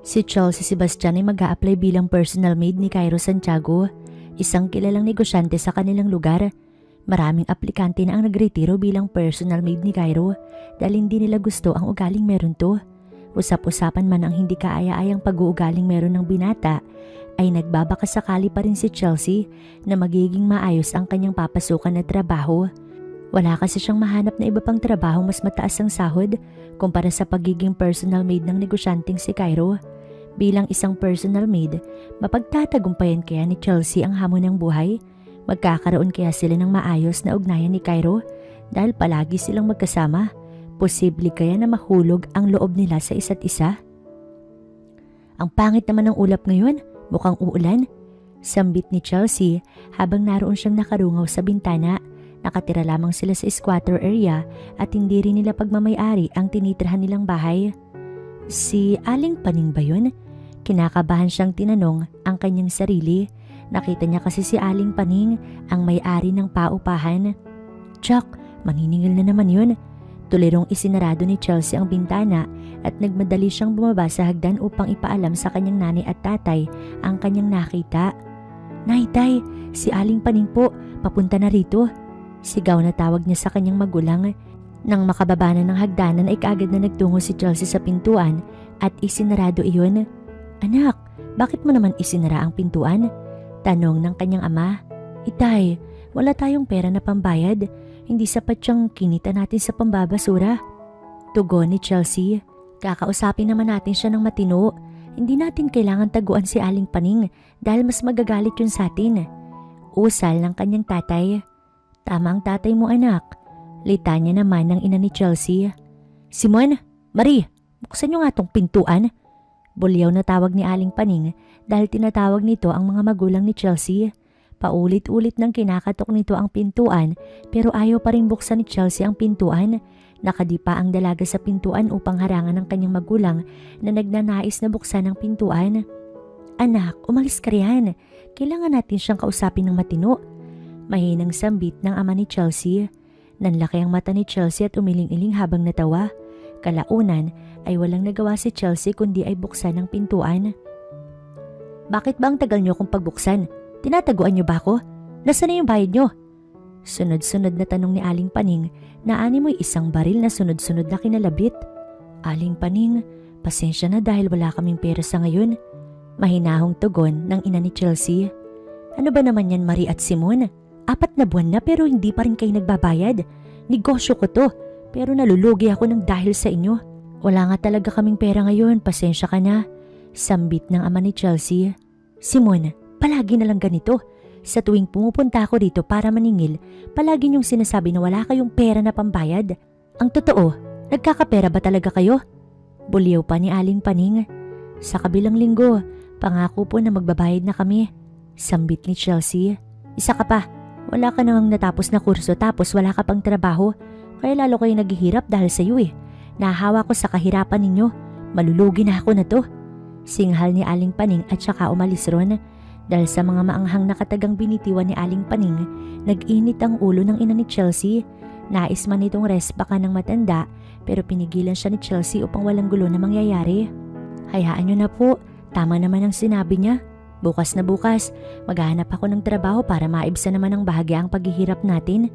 Si Chelsea Sebastian ay mag-a-apply bilang personal maid ni Cairo Santiago, isang kilalang negosyante sa kanilang lugar. Maraming aplikante na ang nagretiro bilang personal maid ni Cairo dahil hindi nila gusto ang ugaling meron to. Usap-usapan man ang hindi kaaya-ayang pag-uugaling meron ng binata, ay nagbabakasakali pa rin si Chelsea na magiging maayos ang kanyang papasukan na trabaho. Wala kasi siyang mahanap na iba pang trabaho mas mataas ang sahod kumpara sa pagiging personal maid ng negosyanteng si Cairo. Bilang isang personal maid, mapagtatagumpayan kaya ni Chelsea ang hamon ng buhay? Magkakaroon kaya sila ng maayos na ugnayan ni Cairo dahil palagi silang magkasama? Posible kaya na mahulog ang loob nila sa isa't isa? Ang pangit naman ng ulap ngayon, mukhang uulan. Sambit ni Chelsea habang naroon siyang nakarungaw sa bintana. Nakatira lamang sila sa squatter area at hindi rin nila pagmamayari ang tinitirhan nilang bahay. Si Aling Paning ba yun? Kinakabahan siyang tinanong ang kanyang sarili. Nakita niya kasi si Aling Paning ang may-ari ng paupahan. Chuck, maniningil na naman yun. Tulirong isinarado ni Chelsea ang bintana at nagmadali siyang bumaba sa hagdan upang ipaalam sa kanyang nanay at tatay ang kanyang nakita. Nay, tay, si Aling Paning po, papunta na rito. Sigaw na tawag niya sa kanyang magulang. Nang makababa na ng hagdanan ay kaagad na nagtungo si Chelsea sa pintuan at isinarado iyon. Anak, bakit mo naman isinara ang pintuan? Tanong ng kanyang ama. Itay, wala tayong pera na pambayad. Hindi sapat siyang kinita natin sa pambabasura. Tugon ni Chelsea. Kakausapin naman natin siya ng matino. Hindi natin kailangan taguan si Aling Paning dahil mas magagalit yun sa atin. Usal ng kanyang tatay. Tama ang tatay mo anak. Litanya naman ng ina ni Chelsea. Simon, Marie, buksan niyo nga tong pintuan. Bulyaw na tawag ni Aling Paning dahil tinatawag nito ang mga magulang ni Chelsea. Paulit-ulit nang kinakatok nito ang pintuan pero ayaw pa rin buksan ni Chelsea ang pintuan. Nakadipa ang dalaga sa pintuan upang harangan ng kanyang magulang na nagnanais na buksan ang pintuan. Anak, umalis ka riyan. Kailangan natin siyang kausapin ng matino. Mahinang sambit ng ama ni Chelsea. Nanlaki ang mata ni Chelsea at umiling-iling habang natawa. Kalaunan ay walang nagawa si Chelsea kundi ay buksan ang pintuan. Bakit ba ang tagal niyo kung pagbuksan? Tinataguan niyo ba ako? Nasaan na yung bayad niyo? Sunod-sunod na tanong ni Aling Paning na ani mo'y isang baril na sunod-sunod na kinalabit. Aling Paning, pasensya na dahil wala kaming pera sa ngayon. Mahinahong tugon ng ina ni Chelsea. Ano ba naman yan Marie at Simon? 4 na buwan na pero hindi pa rin kayo nagbabayad. Negosyo ko to pero nalulugi ako ng dahil sa inyo. Wala nga talaga kaming pera ngayon, pasensya ka na. Sambit ng ama ni Chelsea. Simon, palagi na lang ganito. Sa tuwing pumupunta ako dito para maningil, palagi niyong sinasabi na wala kayong pera na pambayad. Ang totoo, nagkakapera ba talaga kayo? Bulyaw pa ni Aling Paning. Sa kabilang linggo, pangako po na magbabayad na kami. Sambit ni Chelsea. Isa ka pa, wala ka namang natapos na kurso tapos wala ka pang trabaho. Kaya lalo kayo naghihirap dahil sa iyo eh. Nahahawa ko sa kahirapan ninyo. Malulugi na ako na to. Singhal ni Aling Paning at saka umalis ron. Dahil sa mga maanghang na katagang binitiwan ni Aling Paning, nag-init ang ulo ng ina ni Chelsea. Nais man itong respakan ng matanda pero pinigilan siya ni Chelsea upang walang gulo na mangyayari. Hayaan niyo na po, tama naman ang sinabi niya. Bukas na bukas, maghahanap ako ng trabaho para maibsan naman ang bahagya ang paghihirap natin.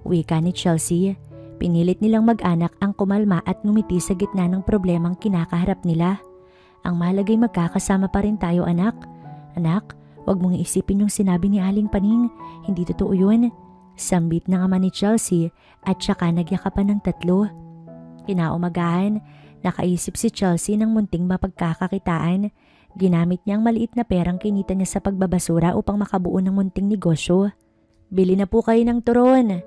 Wika ni Chelsea. Pinilit nilang mag-anak ang kumalma at ngumiti sa gitna ng problemang kinakaharap nila. Ang malagay magkakasama pa rin tayo anak. Anak, wag mong iisipin yung sinabi ni Aling Paning. Hindi totoo yun. Sambit ng ama ni Chelsea at saka nagyakapan ng tatlo. Kinaumagahan, nakaisip si Chelsea ng munting mapagkakakitaan. Ginamit niya ang maliit na perang kinita niya sa pagbabasura upang makabuo ng munting negosyo. Bili na po kayo ng turon.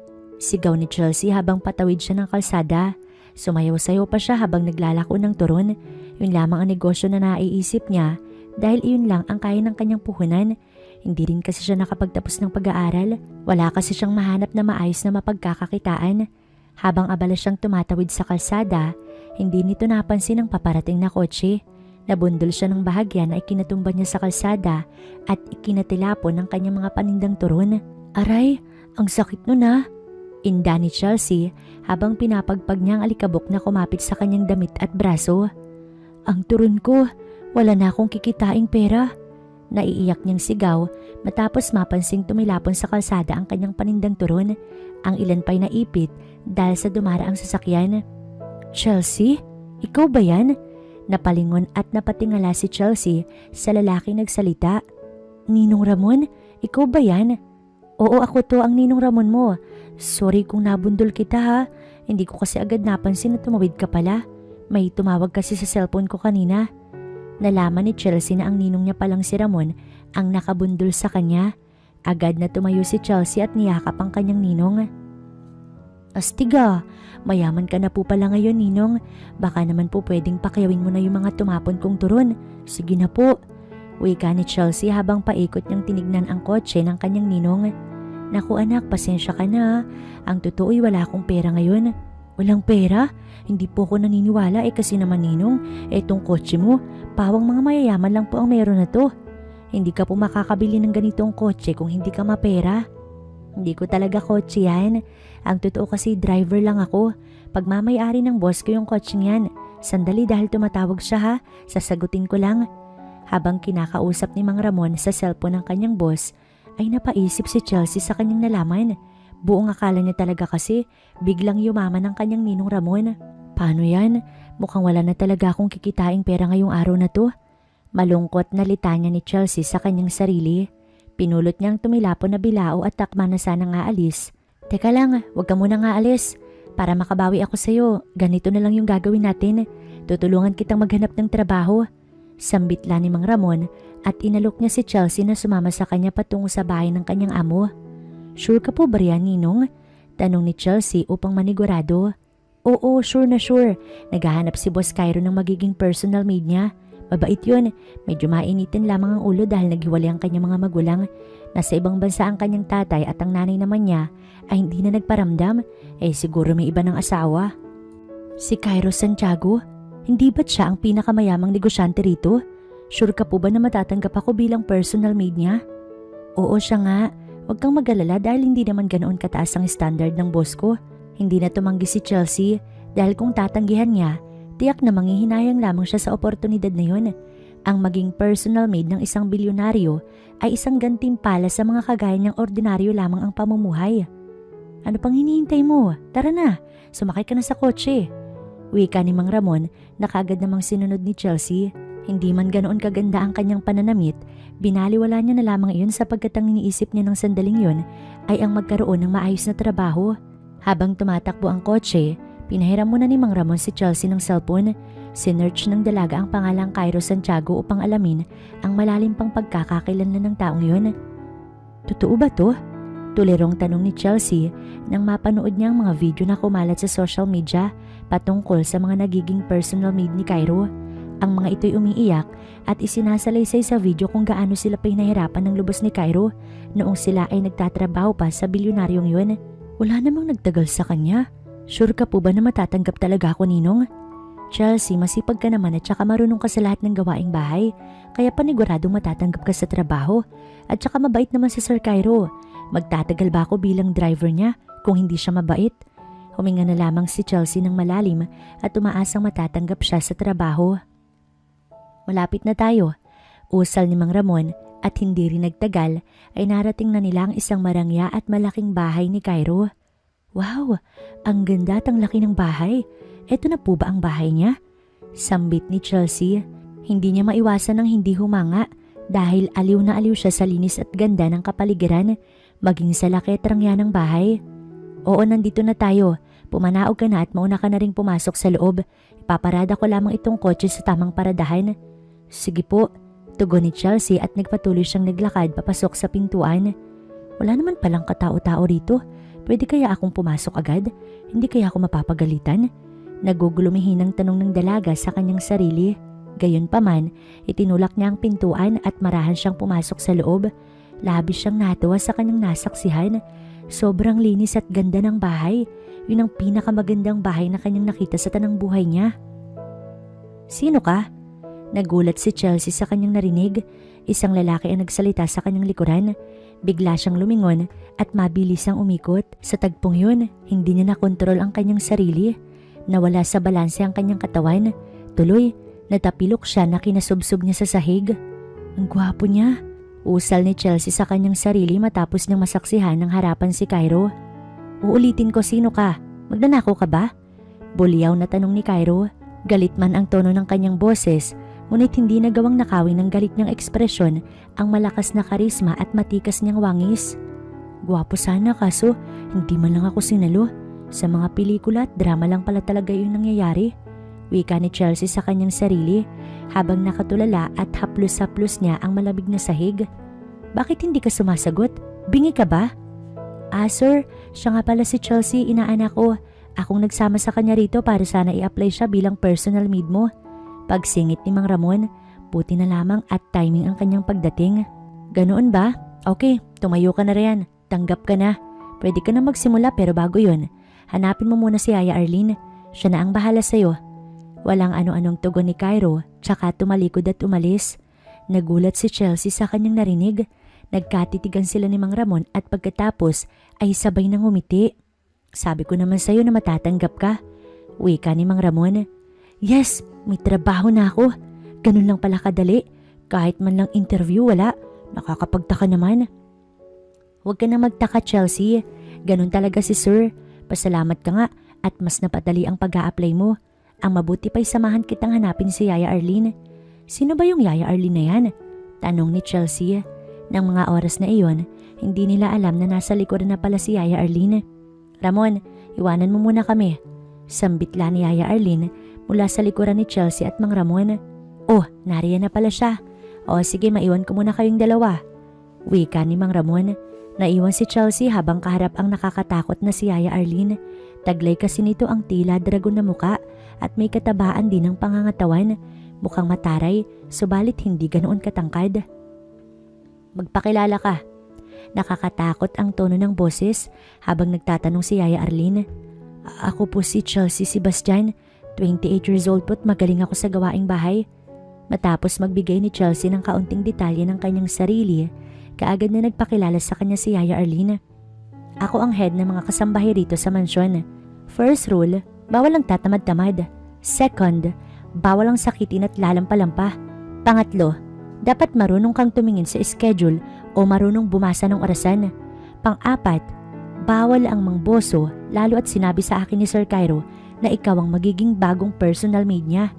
Sigaw ni Chelsea habang patawid siya ng kalsada. Sumayaw-sayaw pa siya habang naglalako ng turon. Yun lamang ang negosyo na naiisip niya dahil iyon lang ang kaya ng kanyang puhunan. Hindi rin kasi siya nakapagtapos ng pag-aaral. Wala kasi siyang mahanap na maayos na mapagkakakitaan. Habang abala siyang tumatawid sa kalsada, hindi nito napansin ang paparating na kotse. Nabundol siya ng bahagya na ikinatumba niya sa kalsada at ikinatilapon ng kanyang mga panindang turon. Aray, ang sakit nun ah. Inda ni Chelsea habang pinapagpag niya ang alikabok na kumapit sa kanyang damit at braso. Ang turon ko, Wala na akong kikitaing pera. Naiiyak niyang sigaw matapos mapansing tumilapon sa kalsada ang kanyang panindang turon. Ang ilan pa'y naipit dahil sa dumaraang sasakyan. Chelsea? Ikaw ba yan? Napalingon at napatingala si Chelsea sa lalaking nagsalita. Ninong Ramon? Ikaw ba yan? Oo, ako to, ang Ninong Ramon mo. Sorry kung nabundol kita ha. Hindi ko kasi agad napansin na tumawid ka pala. May tumawag kasi sa cellphone ko kanina. Nalaman ni Chelsea na ang ninong niya palang si Ramon ang nakabundol sa kanya. Agad na tumayo si Chelsea at niyakap ang kanyang ninong. Astiga, mayaman ka na po pala ngayon, Ninong. Baka naman po pwedeng pakiyawin mo na yung mga tumapon kong turon. Sige na po. Wika ni Chelsea habang paikot niyang tinignan ang kotse ng kanyang ninong. Naku anak, pasensya ka na. Ang totoo'y wala akong pera ngayon. Walang pera? Hindi po ako naniniwala kasi naman Ninong, etong kotse mo, pawang mga mayayaman lang po ang meron na to. Hindi ka po makakabili ng ganitong kotse kung hindi ka mapera. Hindi ko talaga kotse yan. Ang totoo kasi driver lang ako. Pagmamayari ng boss ko yung kotse yan. Sandali dahil tumatawag siya ha. Sasagutin ko lang. Habang kinakausap ni Mang Ramon sa cellphone ng kanyang boss, ay napaisip si Chelsea sa kanyang nalaman. Buong akala niya talaga kasi biglang yumaman ang kanyang Ninong Ramon. Paano yan? Mukhang wala na talaga akong kikitaing pera ngayong araw na to. Malungkot na litanya ni Chelsea sa kanyang sarili. Pinulot niyang tumilapon na bilao at takma na sanang aalis. Teka lang, huwag ka muna nga alis. Para makabawi ako sa'yo, ganito na lang yung gagawin natin. Tutulungan kitang maghanap ng trabaho. Sambitla ni Mang Ramon at inalok niya si Chelsea na sumama sa kanya patungo sa bahay ng kanyang amo. Sure ka po ba riyan, Ninong? Tanong ni Chelsea upang manigurado. Oo, sure na sure. Naghahanap si Boss Cairo ng magiging personal maid niya. Mabait yun. Medyo mainitin lamang ang ulo dahil naghiwalay ang kanyang mga magulang. Nasa ibang bansa ang kanyang tatay at ang nanay naman niya ay hindi na nagparamdam. Siguro may iba ng asawa. Si Cairo Santiago? Hindi ba't siya ang pinakamayamang negosyante rito? Sure ka po ba na matatanggap ako bilang personal maid niya? Oo siya nga. Huwag kang mag-alala dahil hindi naman ganoon kataas ang standard ng boss ko. Hindi na tumanggi si Chelsea dahil kung tatanggihan niya, tiyak na manghihinayang lamang siya sa oportunidad na yun. Ang maging personal maid ng isang bilyonaryo ay isang gantimpala sa mga kagaya niyang ordinaryo lamang ang pamumuhay. Ano pang hinihintay mo? Tara na, sumakay ka na sa kotse. Wika ni Mang Ramon na kaagad namang sinunod ni Chelsea. Hindi man ganoon kaganda ang kanyang pananamit, binaliwala niya na lamang iyon sapagkat ang iniisip niya ng sandaling yun ay ang magkaroon ng maayos na trabaho. Habang tumatakbo ang kotse, pinahiram muna ni Mang Ramon si Chelsea ng cellphone. Sinearch ng dalaga ang pangalang Cairo Santiago upang alamin ang malalim pang pagkakakilanlan ng taong yun. Totoo ba to? Tulirong tanong ni Chelsea nang mapanood niya ang mga video na kumalat sa social media patungkol sa mga nagiging personal maid ni Cairo. Ang mga ito'y umiiyak at isinasalaysay sa video kung gaano sila pinahirapan ng lubos ni Cairo noong sila ay nagtatrabaho pa sa bilyonaryong yun. Wala namang nagtagal sa kanya. Sure ka po ba na matatanggap talaga ako, Ninong? Chelsea, masipag ka naman at saka marunong ka sa lahat ng gawaing bahay. Kaya paniguradong matatanggap ka sa trabaho. At saka mabait naman si Sir Cairo. Magtatagal ba ako bilang driver niya kung hindi siya mabait? Huminga na lamang si Chelsea ng malalim at umaasang matatanggap siya sa trabaho. Malapit na tayo. Usal ni Mang Ramon at hindi rin nagtagal ay narating na nila ang isang marangya at malaking bahay ni Cairo. Wow, ang ganda at ang laki ng bahay. Eto na po ba ang bahay niya? Sambit ni Chelsea. Hindi niya maiwasan ng hindi humanga dahil aliw na aliw siya sa linis at ganda ng kapaligiran maging sa laki at rangya ng bahay. Oo, nandito na tayo. Pumanaog ka na at mauna ka na ring pumasok sa loob. Ipaparada ko lamang itong kotse sa tamang paradahan. Sige po, tugon ni Chelsea at nagpatuloy siyang naglakad papasok sa pintuan. Wala naman palang katao-tao rito. Pwede kaya akong pumasok agad? Hindi kaya ako mapapagalitan? Nagugulumihinang tanong ng dalaga sa kanyang sarili. Gayunpaman, itinulak niya ang pintuan at marahan siyang pumasok sa loob. Labis siyang natuwa sa kanyang nasaksihan. Sobrang linis at ganda ng bahay. Yun ang pinakamagandang bahay na kanyang nakita sa tanang buhay niya. Sino ka? Nagulat si Chelsea sa kanyang narinig. Isang lalaki ang nagsalita sa kanyang likuran. Bigla siyang lumingon at mabilis ang umikot. Sa tagpong yun, hindi niya nakontrol ang kanyang sarili. Nawala sa balanse ang kanyang katawan. Tuloy, Natapilok siya na kinasubsob niya sa sahig. Ang gwapo niya. Usal ni Chelsea sa kanyang sarili matapos niyang masaksihan ng harapan si Cairo. Uulitin ko, sino ka? Magnanakaw ka ba? Bulyaw na tanong ni Cairo. Galit man ang tono ng kanyang boses, ngunit hindi nagawang nakawin ng galit niyang ekspresyon ang malakas na karisma at matikas niyang wangis. Gwapo sana kaso hindi man lang ako sinalo. Sa mga pelikula at drama lang pala talaga yung nangyayari. Wika ni Chelsea sa kanyang sarili habang nakatulala at haplos-haplos niya ang malamig na sahig. Bakit hindi ka sumasagot? Bingi ka ba? Sir, siya nga pala si Chelsea, inaanak ko. Akong nagsama sa kanya rito para sana i-apply siya bilang personal maid mo. Pagsingit ni Mang Ramon, buti na lamang at timing ang kanyang pagdating. Ganoon ba? Okay, tumayo ka na riyan. Tanggap ka na. Pwede ka na magsimula pero bago yun, hanapin mo muna si Yaya Arlene. Siya na ang bahala sa'yo. Walang ano-anong tugon ni Cairo, tsaka tumalikod at umalis. Nagulat si Chelsea sa kanyang narinig. Nagkatitigan sila ni Mang Ramon at pagkatapos ay sabay nang umiti. Sabi ko naman sa'yo na matatanggap ka. Wika ni Mang Ramon. Yes, may trabaho na ako. Ganun lang pala kadali. Kahit man lang interview, wala. Nakakapagtaka naman. Huwag ka na magtaka, Chelsea. Ganun talaga si Sir. Pasalamat ka nga at mas napadali ang pag-a-apply mo. Ang mabuti pa'y samahan kitang hanapin si Yaya Arlene. Sino ba yung Yaya Arlene na yan? Tanong ni Chelsea. Nang mga oras na iyon, hindi nila alam na nasa likuran na pala si Yaya Arlene. Ramon, iwanan mo muna kami. Sambitla ni Yaya Arlene mula sa likuran ni Chelsea at Mang Ramon. Oh, nariyan na pala siya. O sige, maiwan ko muna kayong dalawa. Wika ni Mang Ramon. Naiwan si Chelsea habang kaharap ang nakakatakot na si Yaya Arlene. Taglay kasi nito ang tila dragon na muka at may katabaan din ng pangangatawan. Mukhang mataray, subalit hindi ganoon katangkad. Magpakilala ka. Nakakatakot ang tono ng boses habang nagtatanong si Yaya Arlene. Ako po si Chelsea Sebastian, 28 years old po at magaling ako sa gawaing bahay. Matapos magbigay ni Chelsea ng kaunting detalye ng kanyang sarili, kaagad na nagpakilala sa kanya si Yaya Arlene. Ako ang head ng mga kasambahay rito sa mansyon. First rule, bawal ang tatamad-tamad. Second, bawal ang sakitin at lalampa-lampa. Pangatlo, dapat marunong kang tumingin sa schedule o marunong bumasa ng orasan. Pang-apat, bawal ang mangboso lalo at sinabi sa akin ni Sir Cairo na ikaw ang magiging bagong personal maid niya.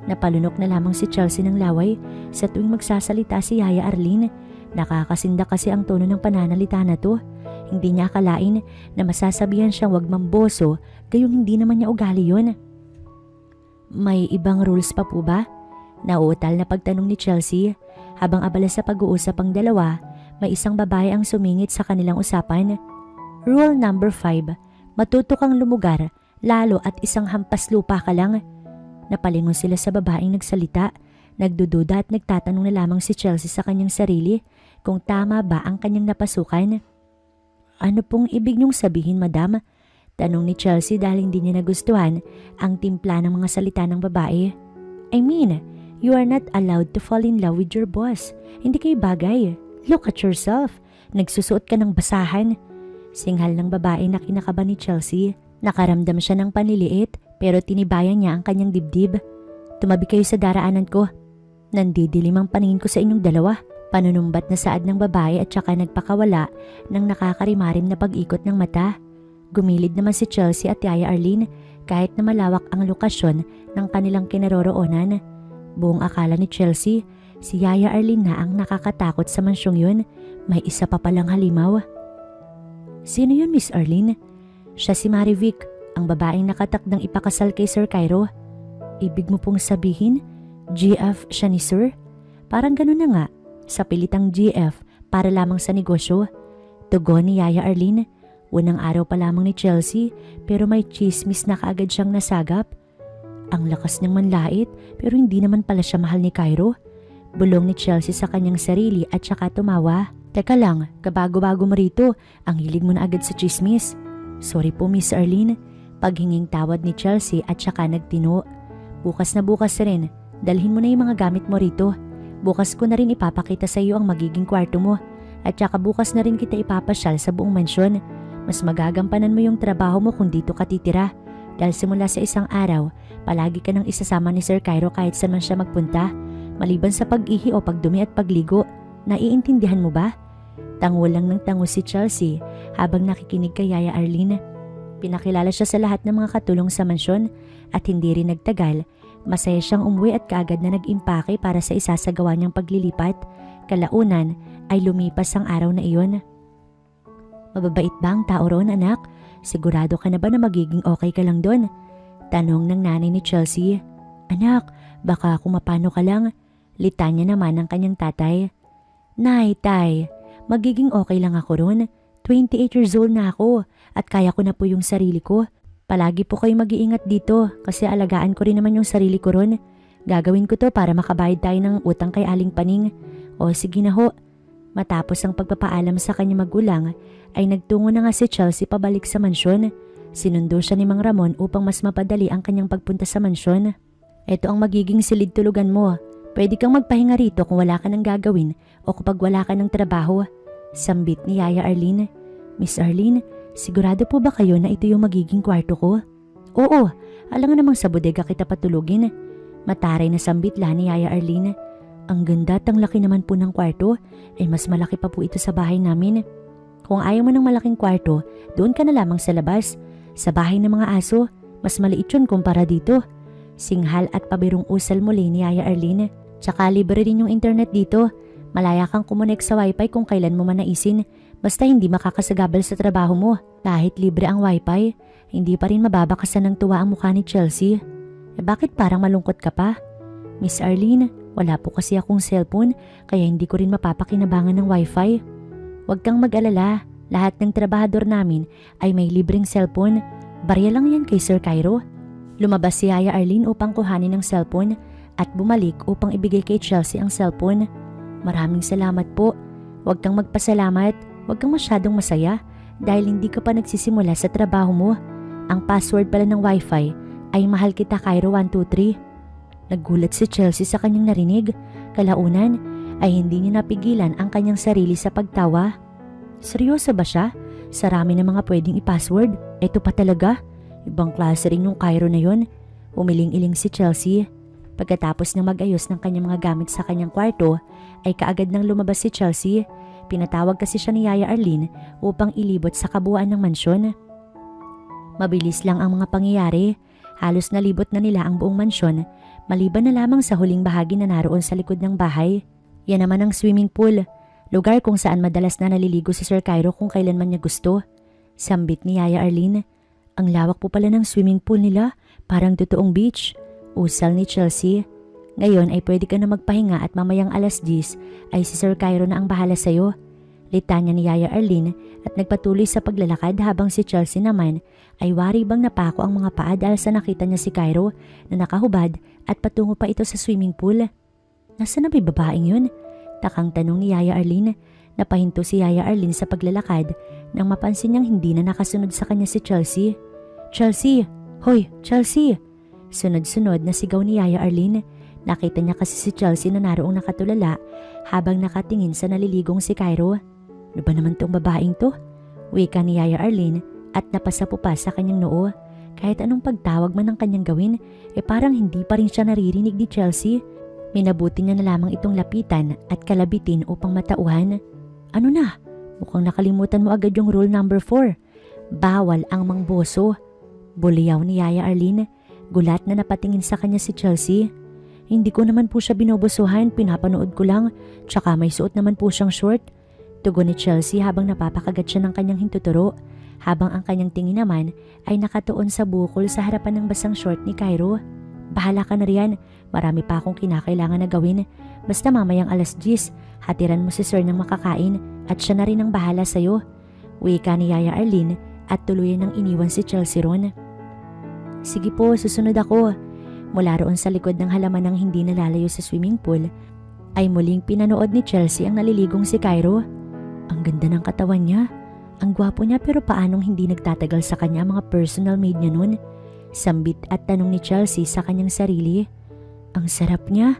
Napalunok na lamang si Chelsea ng laway sa tuwing magsasalita si Yaya Arlene. Nakakasinda kasi ang tono ng pananalita na to. Hindi niya akalain na masasabihan siyang wag mamboso gayong hindi naman niya ugali yun. May ibang rules pa po ba? Nauutal na pagtanong ni Chelsea. Habang abala sa pag-uusap ang dalawa, may isang babae ang sumingit sa kanilang usapan. Rule number 5, matuto kang lumugar, lalo at isang hampas lupa ka lang. Napalingon sila sa babaeng nagsalita. Nagdududa at nagtatanong na lamang si Chelsea sa kanyang sarili kung tama ba ang kanyang napasukan. Ano pong ibig niyong sabihin, madam? Tanong ni Chelsea dahil hindi niya nagustuhan ang timpla ng mga salita ng babae. I mean, you are not allowed to fall in love with your boss. Hindi kayo bagay. Look at yourself. Nagsusuot ka ng basahan. Singhal ng babae na kinakabahan ni Chelsea. Nakaramdam siya ng panliliit pero tinibayan niya ang kanyang dibdib. Tumabi kayo sa daraanan ko. Nandidilim ang paningin ko sa inyong dalawa. Panunumbat na saad ng babae at saka nagpakawala ng nakakarimarim na pag-ikot ng mata. Gumilid naman si Chelsea at Yaya Arlene kahit na malawak ang lokasyon ng kanilang kinaroroonan. Buong akala ni Chelsea, si Yaya Arlene na ang nakakatakot sa mansyong yun. May isa pa palang halimaw. Sino yun, Miss Arlene? Siya si Marivic, ang babaeng nakatakdang ipakasal kay Sir Cairo. Ibig mo pong sabihin, GF siya ni Sir? Parang ganun na nga, sa pilitang GF para lamang sa negosyo. Tugon ni Yaya Arlene. Unang araw pa lamang ni Chelsea pero may chismis na kaagad siyang nasagap. Ang lakas niyang manlait pero hindi naman pala siya mahal ni Cairo. Bulong ni Chelsea sa kanyang sarili at saka tumawa. Teka lang, kabago-bago mo rito, ang hilig mo na agad sa chismis. Sorry po, Miss Arlene. Paghinging tawad ni Chelsea at saka nagtino. Bukas na bukas rin, dalhin mo na yung mga gamit mo rito. Bukas ko na rin ipapakita sa iyo ang magiging kwarto mo at saka bukas na rin kita ipapasyal sa buong mansyon. Mas magagampanan mo yung trabaho mo kung dito ka titira dahil simula sa isang araw, Palagi ka nang isasama ni Sir Cairo kahit saan man siya magpunta, maliban sa pag-ihi o pagdumi at pagligo. Naiintindihan mo ba? Tango lang ng tango si Chelsea habang nakikinig kay Yaya Arlene. Pinakilala siya sa lahat ng mga katulong sa mansyon at hindi rin nagtagal. Masaya siyang umuwi at kaagad na nag-impake para sa isasagawa niyang paglilipat. Kalaunan ay lumipas ang araw na iyon. Mababait ba ang tao roon, anak? Sigurado ka na ba na magiging okay ka lang doon? Tanong ng nanay ni Chelsea. Anak, baka kung mapano ka lang. Litanya naman ng kanyang tatay. Nay, tay, magiging okay lang ako roon. 28 years old na ako at kaya ko na po yung sarili ko. Palagi po kayo mag-iingat dito kasi alagaan ko rin naman yung sarili ko roon. Gagawin ko to para makabayad tayo ng utang kay Aling Paning. O sige na ho. Matapos ang pagpapaalam sa kanyang magulang ay nagtungo na nga si Chelsea pabalik sa mansyon. Sinundo siya ni Mang Ramon upang mas mapadali ang kanyang pagpunta sa mansyon. Ito ang magiging silid tulugan mo. Pwede kang magpahinga rito kung wala ka nang gagawin o kapag wala ka ng trabaho. Sambit ni Yaya Arlene. Miss Arlene, sigurado po ba kayo na ito yung magiging kwarto ko? Oo, alam nga namang sa bodega kita patulugin. Mataray na sambit la ni Yaya Arlene. Ang ganda at ang laki naman po ng kwarto, mas malaki pa po ito sa bahay namin. Kung ayaw mo ng malaking kwarto, doon ka na lamang sa labas. Sa bahay ng mga aso, mas maliit yun kumpara dito. Singhal at pabirong usal muli ni Yaya Arlene. Tsaka libre rin yung internet dito. Malaya kang kumunik sa wifi kung kailan mo man naisin. Basta hindi makakasagabal sa trabaho mo. Kahit libre ang wifi, hindi pa rin mababakasan ng tuwa ang mukha ni Chelsea. Bakit parang malungkot ka pa? Miss Arlene, wala po kasi akong cellphone kaya hindi ko rin mapapakinabangan ng wifi. Huwag kang mag-alala. Lahat ng trabahador namin ay may libreng cellphone. Barya lang yan kay Sir Cairo. Lumabas si Yaya Arlene upang kuhanin ng cellphone at bumalik upang ibigay kay Chelsea ang cellphone. Maraming salamat po. Huwag kang magpasalamat. Huwag kang masyadong masaya dahil hindi ka pa nagsisimula sa trabaho mo. Ang password pala ng wifi ay Mahal Kita Cairo 123. Naggulat si Chelsea sa kanyang narinig. Kalaunan ay hindi niya napigilan ang kanyang sarili sa pagtawa. Seryoso ba siya? Sa rami ng mga pwedeng i-password, ito pa talaga? Ibang klase rin yung Cairo na yon. Umiling-iling si Chelsea. Pagkatapos ng mag-ayos ng kanyang mga gamit sa kanyang kwarto, ay kaagad nang lumabas si Chelsea. Pinatawag kasi siya ni Yaya Arlene upang ilibot sa kabuuan ng mansyon. Mabilis lang ang mga pangyayari. Halos nalibot na nila ang buong mansyon, maliban na lamang sa huling bahagi na naroon sa likod ng bahay. Yan naman ang swimming pool, lugar kung saan madalas na naliligo si Sir Cairo kung kailan man niya gusto. Sambit ni Yaya Arlene. Ang lawak po pala ng swimming pool nila, parang totoong beach. Usal ni Chelsea. Ngayon ay pwede ka na magpahinga at mamayang 10:00 ay si Sir Cairo na ang bahala sa'yo. Litanya ni Yaya Arlene at nagpatuloy sa paglalakad habang si Chelsea naman ay wari bang napako ang mga paa dahil sa nakita niya si Cairo na nakahubad at patungo pa ito sa swimming pool. Nasaan na ba babaeng yun? Takang tanong ni Yaya Arlene. Napahinto si Yaya Arlene sa paglalakad nang mapansin niyang hindi na nakasunod sa kanya si Chelsea. Chelsea! Hoy, Chelsea! Sunod-sunod na sigaw ni Yaya Arlene. Nakita niya kasi si Chelsea na naroong nakatulala habang nakatingin sa naliligong si Cairo. Ano ba naman tong babaeng to? Wika ni Yaya Arlene at napasapo pa sa kanyang noo. Kahit anong pagtawag man ang kanyang gawin, parang hindi pa rin siya naririnig ni Chelsea. Minabuti niya na lamang itong lapitan at kalabitin upang matauhan. Ano na? Mukhang nakalimutan mo agad yung rule number 4. Bawal ang mangboso. Buliyaw ni Yaya Arlene. Gulat na napatingin sa kanya si Chelsea. Hindi ko naman po siya binobosuhan, pinapanood ko lang. Tsaka may suot naman po siyang short. Tugon ni Chelsea habang napapakagat siya ng kanyang hintuturo. Habang ang kanyang tingin naman ay nakatuon sa bukol sa harapan ng basang short ni Cairo. Bahala ka na riyan, marami pa akong kinakailangan na gawin. Basta mamayang 10:00, hatiran mo si Sir ng makakain at siya na rin ang bahala sa'yo. Wika ni Yaya Arlene at tuluyan ng iniwan si Chelsea ron. Sige po, susunod ako. Mula roon sa likod ng halaman ng hindi nalalayo sa swimming pool, ay muling pinanood ni Chelsea ang naliligong si Cairo. Ang ganda ng katawan niya. Ang gwapo niya pero paanong hindi nagtatagal sa kanya mga personal maid niya nun? Sambit at tanong ni Chelsea sa kanyang sarili. Ang sarap niya.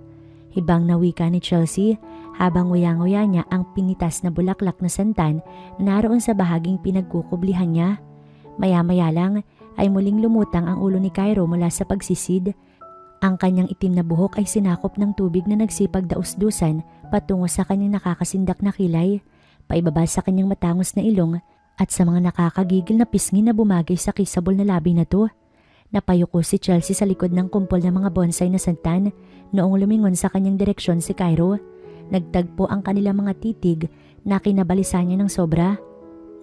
Hibang na wika ni Chelsea habang nguyang-nguya niya ang pinitas na bulaklak na santan na naroon sa bahaging pinagkukublihan niya. Maya-maya lang, ay muling lumutang ang ulo ni Cairo mula sa pagsisid. Ang kanyang itim na buhok ay sinakop ng tubig na nagsipag daus-dusan patungo sa kanyang nakakasindak na kilay, paibaba sa kanyang matangos na ilong at sa mga nakakagigil na pisngi na bumagay sa kisabol na labi na to. Napayuko si Chelsea sa likod ng kumpol ng mga bonsai na santan noong lumingon sa kanyang direksyon si Cairo. Nagtagpo ang kanilang mga titig na kinabalisa niya ng sobra.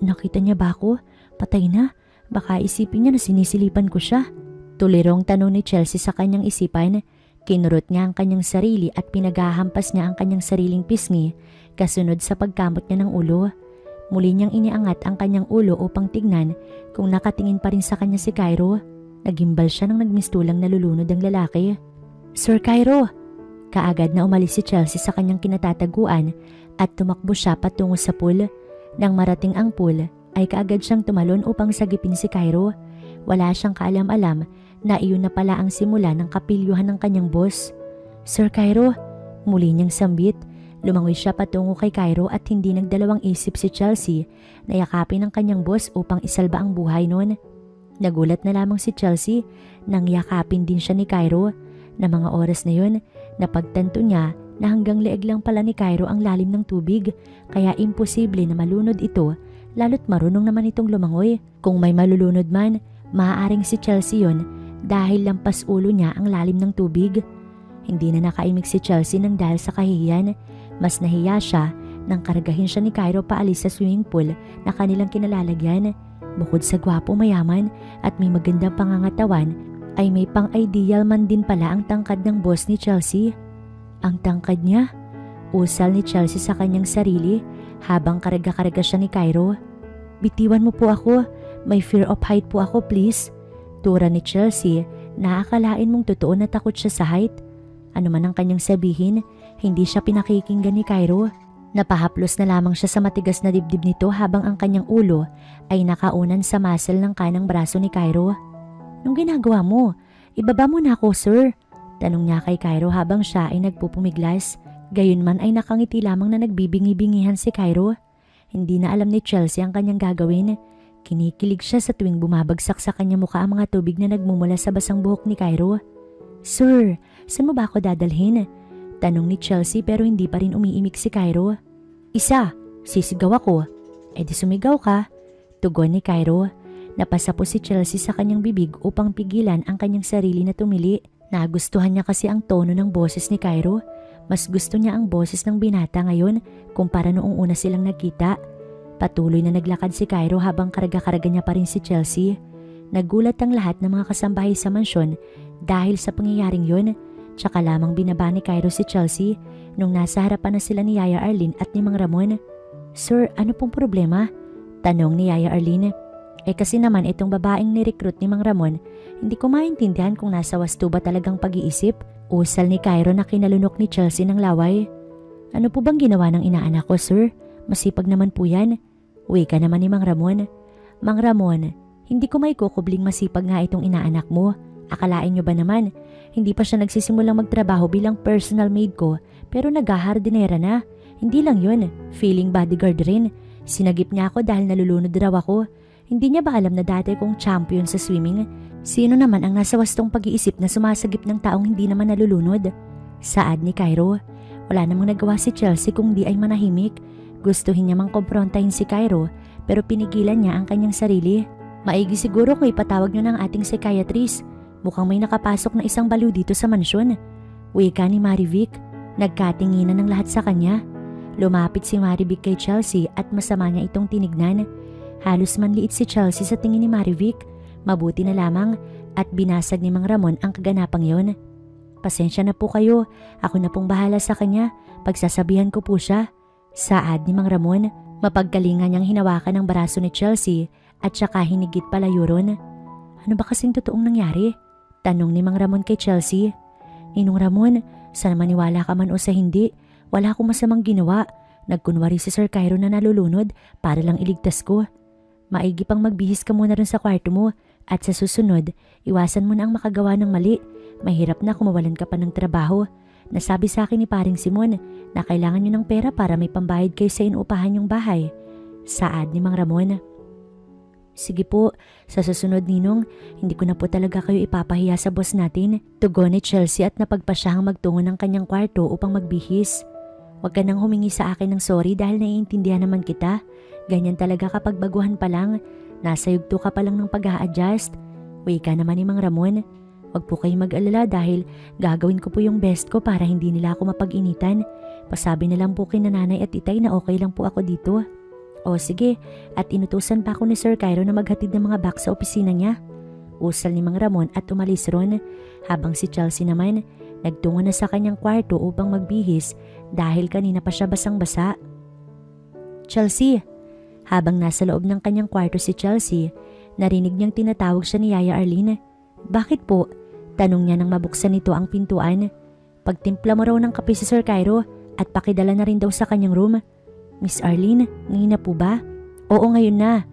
Nakita niya ba ako? Patay na. Baka isipin niya na sinisilipan ko siya. Tulirong tanong ni Chelsea sa kanyang isipan. Kinurot niya ang kanyang sarili at pinaghahampas niya ang kanyang sariling pisngi kasunod sa pagkamot niya ng ulo. Muli niyang iniangat ang kanyang ulo upang tignan kung nakatingin pa rin sa kanya si Cairo. Nagimbal siya nang nagmistulang nalulunod ang lalaki. Sir Cairo! Kaagad na umalis si Chelsea sa kanyang kinatataguan at tumakbo siya patungo sa pool. Nang marating ang pool ay kaagad siyang tumalon upang sagipin si Cairo. Wala siyang kaalam-alam na iyon na pala ang simula ng kapilyuhan ng kanyang boss. Sir Cairo! Muli niyang sambit. Lumangoy siya patungo kay Cairo at hindi nagdalawang isip si Chelsea na yakapin ang kanyang boss upang isalba ang buhay noon. Nagulat na lamang si Chelsea nang yakapin din siya ni Cairo. Na mga oras na yun, napagtanto niya na hanggang leeg lang pala ni Cairo ang lalim ng tubig kaya imposible na malunod ito lalo't marunong naman itong lumangoy. Kung may malulunod man, maaaring si Chelsea yun dahil lampas ulo niya ang lalim ng tubig. Hindi na nakaimik si Chelsea nang dahil sa kahihiyan. Mas nahiya siya nang karagahin siya ni Cairo paalis sa swimming pool na kanilang kinalalagyan. Bukod sa gwapo, mayaman at may magandang pangangatawan, ay may pang-ideal man din pala ang tangkad ng boss ni Chelsea. Ang tangkad niya? Usal ni Chelsea sa kanyang sarili habang karga-karga siya ni Cairo. Bitiwan mo po ako, may fear of height po ako please. Tura ni Chelsea na akalain mong totoo na takot siya sa height. Ano man ang kanyang sabihin, hindi siya pinakikinggan ni Cairo. Napahaplos na lamang siya sa matigas na dibdib nito habang ang kanyang ulo ay nakaunan sa muscle ng kanang braso ni Cairo. Anong ginagawa mo? Ibaba mo na ako, sir. Tanong niya kay Cairo habang siya ay nagpupumiglas. Gayunman ay nakangiti lamang na nagbibingi-bingihan si Cairo. Hindi na alam ni Chelsea ang kanyang gagawin. Kinikilig siya sa tuwing bumabagsak sa kanyang mukha ang mga tubig na nagmumula sa basang buhok ni Cairo. Sir, saan mo ba ako dadalhin? Tanong ni Chelsea pero hindi pa rin umiimik si Cairo. Isa, sisigaw ako. E di sumigaw ka. Tugon ni Cairo. Napasa po si Chelsea sa kanyang bibig upang pigilan ang kanyang sarili na tumili. Nagustuhan niya kasi ang tono ng boses ni Cairo. Mas gusto niya ang boses ng binata ngayon kumpara noong una silang nagkita. Patuloy na naglakad si Cairo habang karga-karga niya pa rin si Chelsea. Nagulat ang lahat ng mga kasambahay sa mansyon dahil sa pangyayaring yun. Tsaka lamang binaba ni Cairo si Chelsea nung nasa harapan na sila ni Yaya Arlene at ni Mang Ramon. Sir, ano pong problema? Tanong ni Yaya Arlene. Kasi naman itong babaeng ni-recruit ni Mang Ramon, hindi ko maintindihan kung nasa wasto ba talagang pag-iisip. Usal ni Cairo na kinalunok ni Chelsea ng laway. Ano po bang ginawa ng inaanak ko, sir? Masipag naman po yan. Uwi ka naman ni Mang Ramon. Mang Ramon, hindi ko may kukubling masipag nga itong inaanak mo. Akalain nyo ba naman, hindi pa siya nagsisimulang magtrabaho bilang personal maid ko pero naghahardinera na. Hindi lang yun, feeling bodyguard rin. Sinagip niya ako dahil nalulunod raw ako. Hindi niya ba alam na dati kong champion sa swimming? Sino naman ang nasa wastong pag-iisip na sumasagip ng taong hindi naman nalulunod? Saad ni Cairo. Wala namang nagawa si Chelsea kung di ay manahimik. Gustuhin niya mang komprontahin si Cairo pero pinigilan niya ang kanyang sarili. Maigi siguro kung ipatawag niyo ng ating psychiatrist. Mukhang may nakapasok na isang baliw dito sa mansyon. Wika ni Marivic. Nagkatinginan ng lahat sa kanya. Lumapit si Marivic kay Chelsea at masama niya itong tinignan. Halos manliit si Chelsea sa tingin ni Marivic. Mabuti na lamang at binasag ni Mang Ramon ang kaganapang yon. Pasensya na po kayo. Ako na pong bahala sa kanya. Pagsasabihan ko po siya. Saad ni Mang Ramon. Mapagkalingan niyang hinawakan ang braso ni Chelsea at saka hinigit palayo ron. Ano ba kasing totoong nangyari? Tanong ni Mang Ramon kay Chelsea. Ninong Ramon, sana maniwala ka man o sa hindi, wala akong masamang ginawa. Nagkunwari si Sir Cairo na nalulunod para lang iligtas ko. Maigi pang magbihis ka muna rin sa kwarto mo at sa susunod, iwasan mo na ang makagawa ng mali. Mahirap na kung mawalan ka pa ng trabaho. Nasabi sa akin ni Paring Simon na kailangan nyo ng pera para may pambayad kayo sa inuupahan yung bahay. Saad ni Mang Ramon. Sige po, sa susunod ninong, hindi ko na po talaga kayo ipapahiya sa boss natin. Tugon ni Chelsea at napagpasyahang magtungo ng kanyang kwarto upang magbihis. Huwag ka nang humingi sa akin ng sorry dahil naiintindihan naman kita. Ganyan talaga kapag baguhan pa lang. Nasa yugto ka pa lang ng pag-a-adjust. Wika naman ni Mang Ramon. Huwag po kayong mag-alala dahil gagawin ko po yung best ko para hindi nila ako mapag-initan. Pasabi na lang po kina nanay at itay na okay lang po ako dito. O sige, at inutusan pa ako ni Sir Cairo na maghatid ng mga box sa opisina niya. Usal ni Mang Ramon at umalis ron, habang si Chelsea naman nagtungo na sa kanyang kwarto upang magbihis dahil kanina pa siya basang-basa. Chelsea! Habang nasa loob ng kanyang kwarto si Chelsea, narinig niyang tinatawag siya ni Yaya Arlene. Bakit po? Tanong niya nang mabuksan nito ang pintuan. Pagtimpla mo raw ng kape si Sir Cairo at pakidala na rin daw sa kanyang room. Miss Arlene, ngayon na po ba? Oo, ngayon na.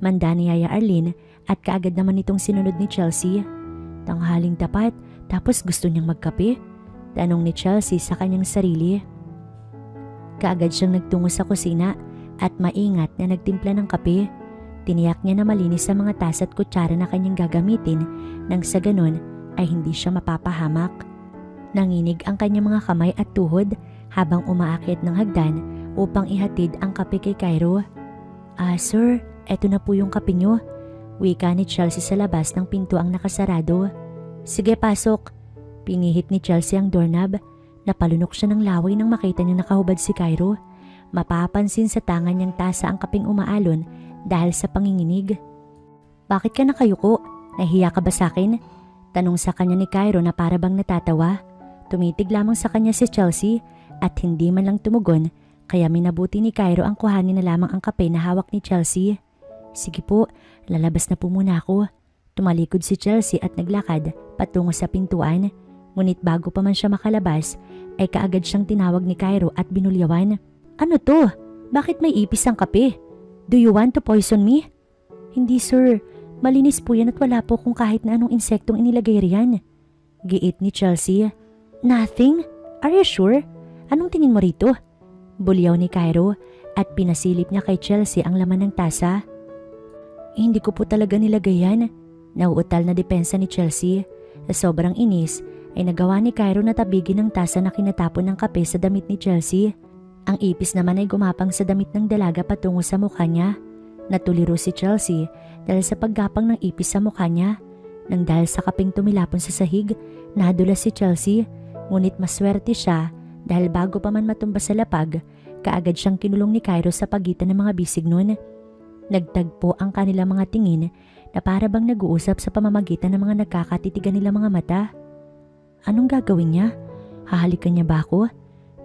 Manda ni Yaya Arlene at kaagad naman itong sinunod ni Chelsea. Tanghaling tapat tapos gusto niyang magkape? Tanong ni Chelsea sa kanyang sarili. Kaagad siyang nagtungo sa kusina at maingat na nagtimpla ng kape. Tiniyak niya na malinis sa mga tasa at kutsara na kanyang gagamitin nang sa ganun ay hindi siya mapapahamak. Nanginig ang kanyang mga kamay at tuhod habang umaakyat ng hagdan upang ihatid ang kape kay Cairo. Sir, eto na po yung kape nyo. Wika ni Chelsea sa labas ng pinto ang nakasarado. Sige, pasok. Pinihit ni Chelsea ang doorknob. Napalunok siya ng laway nang makita niyang nakahubad si Cairo. Mapapansin sa tangan niyang tasa ang kapeng umaalon dahil sa panginginig. Bakit ka nakayuko? Nahiya ka ba sa akin? Tanong sa kanya ni Cairo na para bang natatawa. Tumitig lamang sa kanya si Chelsea at hindi man lang tumugon. Kaya minabuti ni Cairo ang kuhanin na lamang ang kape na hawak ni Chelsea. Sige po, lalabas na po muna ako. Tumalikod si Chelsea at naglakad patungo sa pintuan. Ngunit bago pa man siya makalabas, ay kaagad siyang tinawag ni Cairo at binulyawan. Ano to? Bakit may ipis ang kape? Do you want to poison me? Hindi sir, malinis po yan at wala po kung kahit na anong insektong inilagay riyan. Giit ni Chelsea. Nothing? Are you sure? Anong tingin mo rito? Bulyaw ni Cairo at pinasilip niya kay Chelsea ang laman ng tasa. Hindi ko po talaga nilagay yan. Nauutal na depensa ni Chelsea. Sa sobrang inis ay nagawa ni Cairo na tabigin ang tasa na kinatapon ng kape sa damit ni Chelsea. Ang ipis naman ay gumapang sa damit ng dalaga patungo sa mukha niya. Natuliro si Chelsea dahil sa paggapang ng ipis sa mukha niya. Nang dahil sa kapeng tumilapon sa sahig, nadulas si Chelsea. Ngunit maswerte siya dahil bago pa man matumba sa lapag, kaagad siyang kinulong ni Cairo sa pagitan ng mga bisig nun. Nagtagpo ang kanilang mga tingin na para bang nag-uusap sa pamamagitan ng mga nagkakatitigan nilang mga mata. Anong gagawin niya? Hahalikan niya ba ako?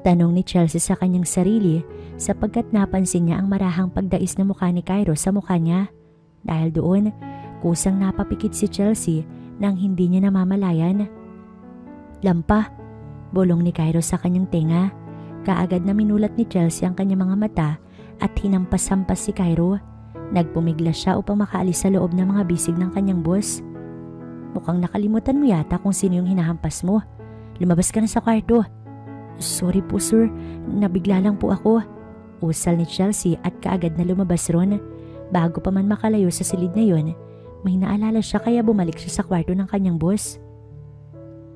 Tanong ni Chelsea sa kanyang sarili sapagkat napansin niya ang marahang pagdais na mukha ni Cairo sa mukha niya. Dahil doon, kusang napapikit si Chelsea nang hindi niya namamalayan. Lampa! Bulong ni Cairo sa kanyang tenga. Kaagad na minulat ni Chelsea ang kanyang mga mata at hinampas-hampas si Cairo. Nagpumiglas siya upang makaalis sa loob ng mga bisig ng kanyang boss. Mukhang nakalimutan mo yata kung sino yung hinahampas mo. Lumabas ka na sa kwarto. Sorry po sir, nabigla lang po ako. Usal ni Chelsea at kaagad na lumabas ron. Bago pa man makalayo sa silid na yon, may naalala siya kaya bumalik siya sa kwarto ng kanyang boss.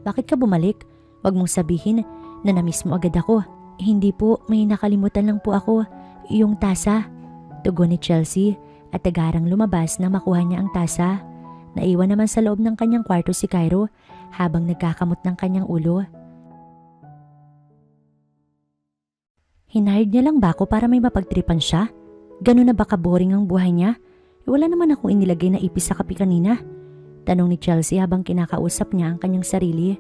Bakit ka bumalik? Huwag mong sabihin na namiss mo agad ako. Hindi po, may nakalimutan lang po ako. Yung tasa. Tugon ni Chelsea at agarang lumabas na makuha niya ang tasa. Naiwan naman sa loob ng kanyang kwarto si Cairo habang nagkakamot ng kanyang ulo. Hinahid niya lang ba ako para may mapagtripan siya? Ganun na ba kaboring ang buhay niya? Wala naman akong inilagay na ipis sa kape kanina. Tanong ni Chelsea habang kinakausap niya ang kanyang sarili.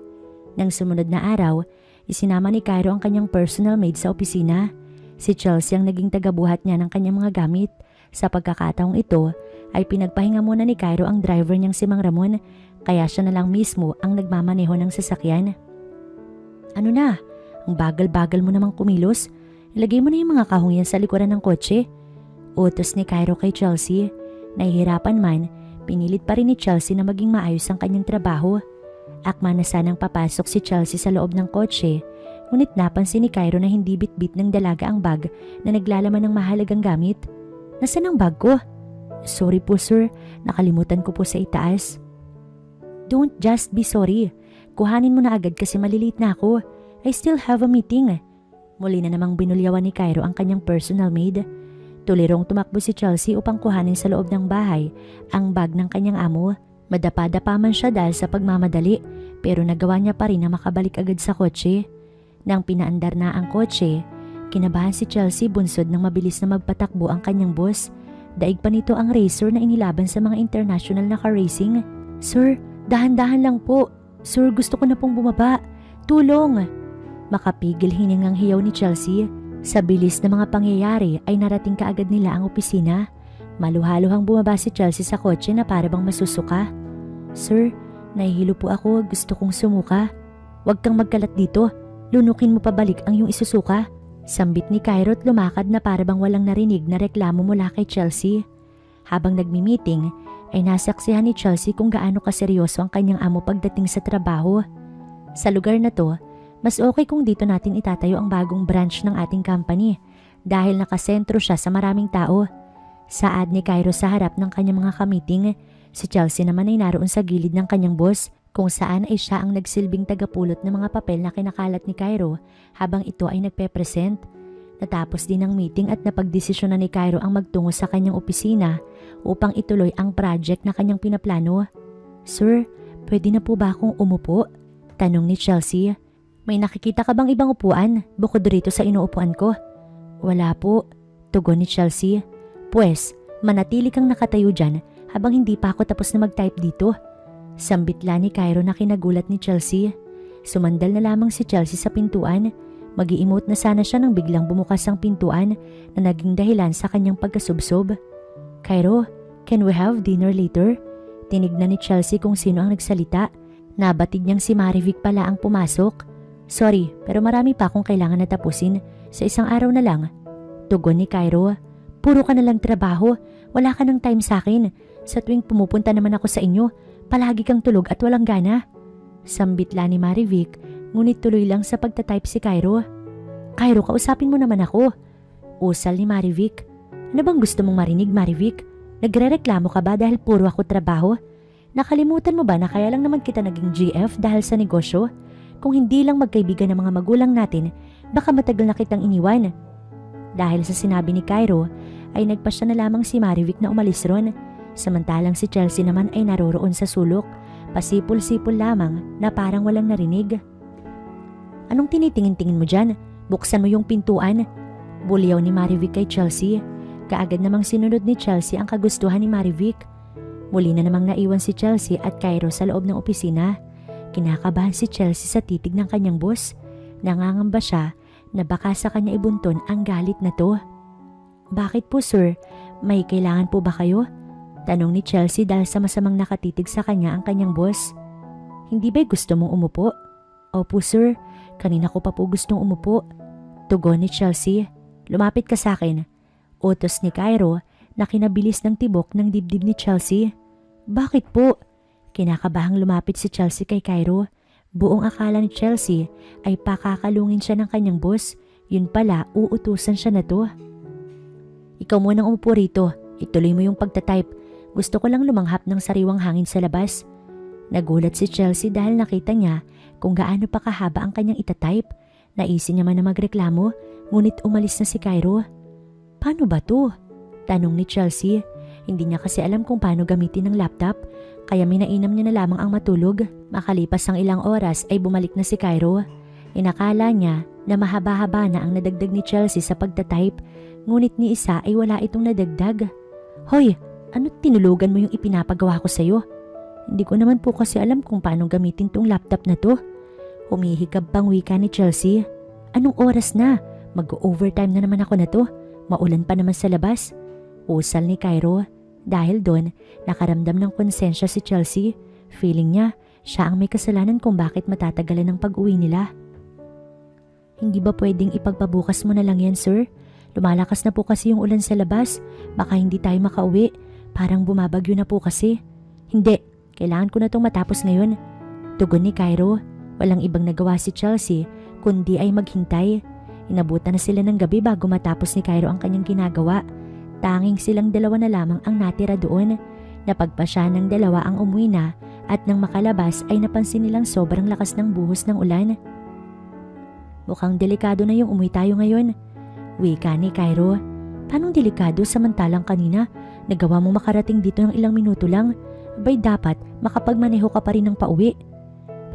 Nang sumunod na araw, isinama ni Cairo ang kanyang personal maid sa opisina. Si Chelsea ang naging tagabuhat niya ng kanyang mga gamit. Sa pagkakataong ito, ay pinagpahinga muna ni Cairo ang driver niyang si Mang Ramon, kaya siya na lang mismo ang nagmamaneho ng sasakyan. Ano na? Ang bagal-bagal mo namang kumilos. Ilagay mo na yung mga kahong yan sa likuran ng kotse. Utos ni Cairo kay Chelsea. Nahihirapan man, pinilit pa rin ni Chelsea na maging maayos ang kanyang trabaho. Akma na sanang papasok si Chelsea sa loob ng kotse, ngunit napansin ni Cairo na hindi bit-bit ng dalaga ang bag na naglalaman ng mahalagang gamit. Nasaan ang bag ko? Sorry po sir, nakalimutan ko po sa itaas. Don't just be sorry. Kuhanin mo na agad kasi malilate na ako. I still have a meeting. Muli na namang binulyawan ni Cairo ang kanyang personal maid. Tulirong tumakbo si Chelsea upang kuhanin sa loob ng bahay ang bag ng kanyang amo. Madapa-dapa man siya dahil sa pagmamadali pero nagawa niya pa rin na makabalik agad sa kotse. Nang pinaandar na ang kotse, kinabahan si Chelsea bunsod nang mabilis na magpatakbo ang kanyang boss. Daig pa nito ang racer na inilaban sa mga international na car racing. Sir, dahan-dahan lang po. Sir, gusto ko na pong bumaba. Tulong! Makapigil hiningang hiyaw ni Chelsea. Sa bilis na mga pangyayari ay narating kaagad nila ang opisina. Maluhaluhang bumaba si Chelsea sa kotse na para bang masusuka. Sir, nahihilo po ako. Gusto kong sumuka. Huwag kang magkalat dito. Lunukin mo pabalik ang iyong isusuka. Sambit ni Cairo at lumakad na para bang walang narinig na reklamo mula kay Chelsea. Habang nagmi-meeting, ay nasaksihan ni Chelsea kung gaano kaseryoso ang kanyang amo pagdating sa trabaho. Sa lugar na to, mas okay kung dito natin itatayo ang bagong branch ng ating company dahil nakasentro siya sa maraming tao. Saad ni Cairo sa harap ng kanyang mga kamiting, si Chelsea naman ay naroon sa gilid ng kanyang boss kung saan ay siya ang nagsilbing tagapulot ng mga papel na kinakalat ni Cairo habang ito ay nagpe-present. Natapos din ang meeting at napagdesisyonan ni Cairo ang magtungo sa kanyang opisina upang ituloy ang project na kanyang pinaplano. Sir, pwede na po ba akong umupo? Tanong ni Chelsea. May nakikita ka bang ibang upuan bukod rito sa inuupuan ko? Wala po, tugon ni Chelsea. Pwes, manatili kang nakatayo dyan habang hindi pa ako tapos na mag-type dito. Sambitla ni Cairo na kinagulat ni Chelsea. Sumandal na lamang si Chelsea sa pintuan. Mag-i-emote na sana siya nang biglang bumukas ang pintuan na naging dahilan sa kanyang pagkasubsob. Cairo, can we have dinner later? Tinignan ni Chelsea kung sino ang nagsalita. Nabatid niyang si Marivic pala ang pumasok. Sorry, pero marami pa akong kailangan na tapusin sa isang araw na lang. Tugon ni Cairo. Puro ka na lang trabaho. Wala ka ng time sa akin. Sa tuwing pumupunta naman ako sa inyo, palagi kang tulog at walang gana. Sambitla ni Marivic, ngunit tuloy lang sa pagtatype si Cairo. Cairo, kausapin mo naman ako. Usal ni Marivic. Ano bang gusto mong marinig, Marivic? Nagrereklamo ka ba dahil puro ako trabaho? Nakalimutan mo ba na kaya lang naman kita naging GF dahil sa negosyo? Kung hindi lang magkaibigan ng mga magulang natin, baka matagal na kitang iniwan. Dahil sa sinabi ni Cairo, ay nagpasya na lamang si Marivic na umalis ron. Samantalang si Chelsea naman ay naroroon sa sulok, pasipol-sipol lamang na parang walang narinig. Anong tinitingin-tingin mo dyan? Buksan mo yung pintuan. Bulyaw ni Marivic kay Chelsea. Kaagad namang sinunod ni Chelsea ang kagustuhan ni Marivic. Muli na namang naiwan si Chelsea at Cairo sa loob ng opisina. Kinakabahan si Chelsea sa titig ng kanyang boss. Nangangamba siya na baka sa kanya ibunton ang galit na to. Bakit po sir? May kailangan po ba kayo? Tanong ni Chelsea dahil sa masamang nakatitig sa kanya ang kanyang boss. Hindi ba'y gusto mong umupo? Opo sir, kanina ko pa po gustong umupo. Tugon ni Chelsea. Lumapit ka sa akin. Utos ni Cairo na kinabilis ng tibok ng dibdib ni Chelsea. Bakit po? Kinakabahang lumapit si Chelsea kay Cairo. Buong akala ni Chelsea ay pakakalungin siya ng kanyang boss. Yun pala, uutusan siya na to. Ikaw munang umupo rito. Ituloy mo yung pagtatype. Gusto ko lang lumanghap ng sariwang hangin sa labas. Nagulat si Chelsea dahil nakita niya kung gaano pa kahaba ang kanyang itatype. Naisin niya man na magreklamo, ngunit umalis na si Cairo. Paano ba to? Tanong ni Chelsea. Hindi niya kasi alam kung paano gamitin ang laptop, kaya minainam niya na lamang ang matulog. Makalipas ang ilang oras ay bumalik na si Cairo. Inakala niya na mahaba-haba na ang nadagdag ni Chelsea sa pagtatype, ngunit ni isa ay wala itong nadagdag. Hoy, ano tinulugan mo yung ipinapagawa ko sa'yo? Hindi ko naman po kasi alam kung paano gamitin tong laptop na to. Humihikab pang wika ni Chelsea. Anong oras na? Mag-overtime na naman ako na to. Maulan pa naman sa labas. Usal ni Cairo. Dahil doon, nakaramdam ng konsensya si Chelsea. Feeling niya, siya ang may kasalanan kung bakit matatagalan ng pag-uwi nila. Hindi ba pwedeng ipagpabukas mo na lang yan, sir? Lumalakas na po kasi yung ulan sa labas. Baka hindi tayo makauwi. Parang bumabagyo na po kasi. Hindi, kailangan ko na itong matapos ngayon. Tugon ni Cairo. Walang ibang nagawa si Chelsea kundi ay maghintay. Inabutan na sila ng gabi bago matapos ni Cairo ang kanyang ginagawa. Tanging silang dalawa na lamang ang natira doon. Napagpasya ng dalawa ang umuwi na at nang makalabas ay napansin nilang sobrang lakas ng buhos ng ulan. Mukhang delikado na yung umuwi tayo ngayon, wika ni Cairo. Paanong delikado samantalang kanina nagawa mong makarating dito ng ilang minuto lang? Abay dapat makapagmaneho ka pa rin ng pauwi.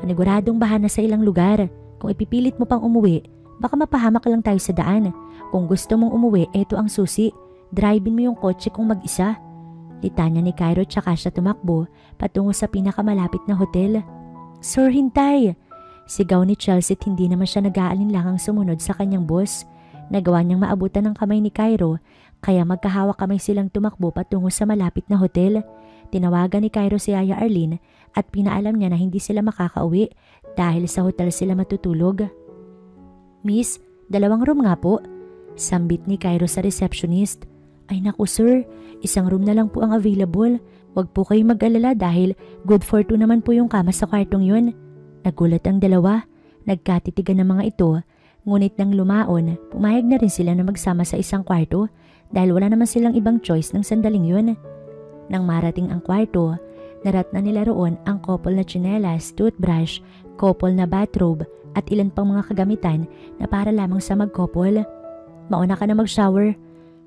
Paniguradong baha na sa ilang lugar. Kung ipipilit mo pang umuwi, baka mapahamak lang tayo sa daan. Kung gusto mong umuwi, eto ang susi. Drive-in mo yung kotse kung mag-isa. Litanya ni Cairo tsaka siya tumakbo patungo sa pinakamalapit na hotel. Sir, hintay! Sigaw ni Chelsea at hindi naman siya nag-aalinlangang sumunod sa kanyang boss. Nagawa niyang maabutan ng kamay ni Cairo kaya magkahawak kamay silang tumakbo patungo sa malapit na hotel. Tinawagan ni Cairo si Yaya Arlene at pinaalam niya na hindi sila makakauwi dahil sa hotel sila matutulog. Miss, 2 room nga po. Sambit ni Cairo sa receptionist. Ay naku sir, 1 room na lang po ang available. Huwag po kayong mag-alala dahil good for 2 naman po yung kama sa kwartong yun. Nagulat ang dalawa. Nagkatitigan ng mga ito. Ngunit nang lumaon, pumayag na rin sila na magsama sa isang kwarto dahil wala naman silang ibang choice ng sandaling yun. Nang marating ang kwarto, narat na nila roon ang couple na tsinelas, toothbrush, couple na bathrobe at ilan pang mga kagamitan na para lamang sa mag-couple. Mauna ka na mag-shower,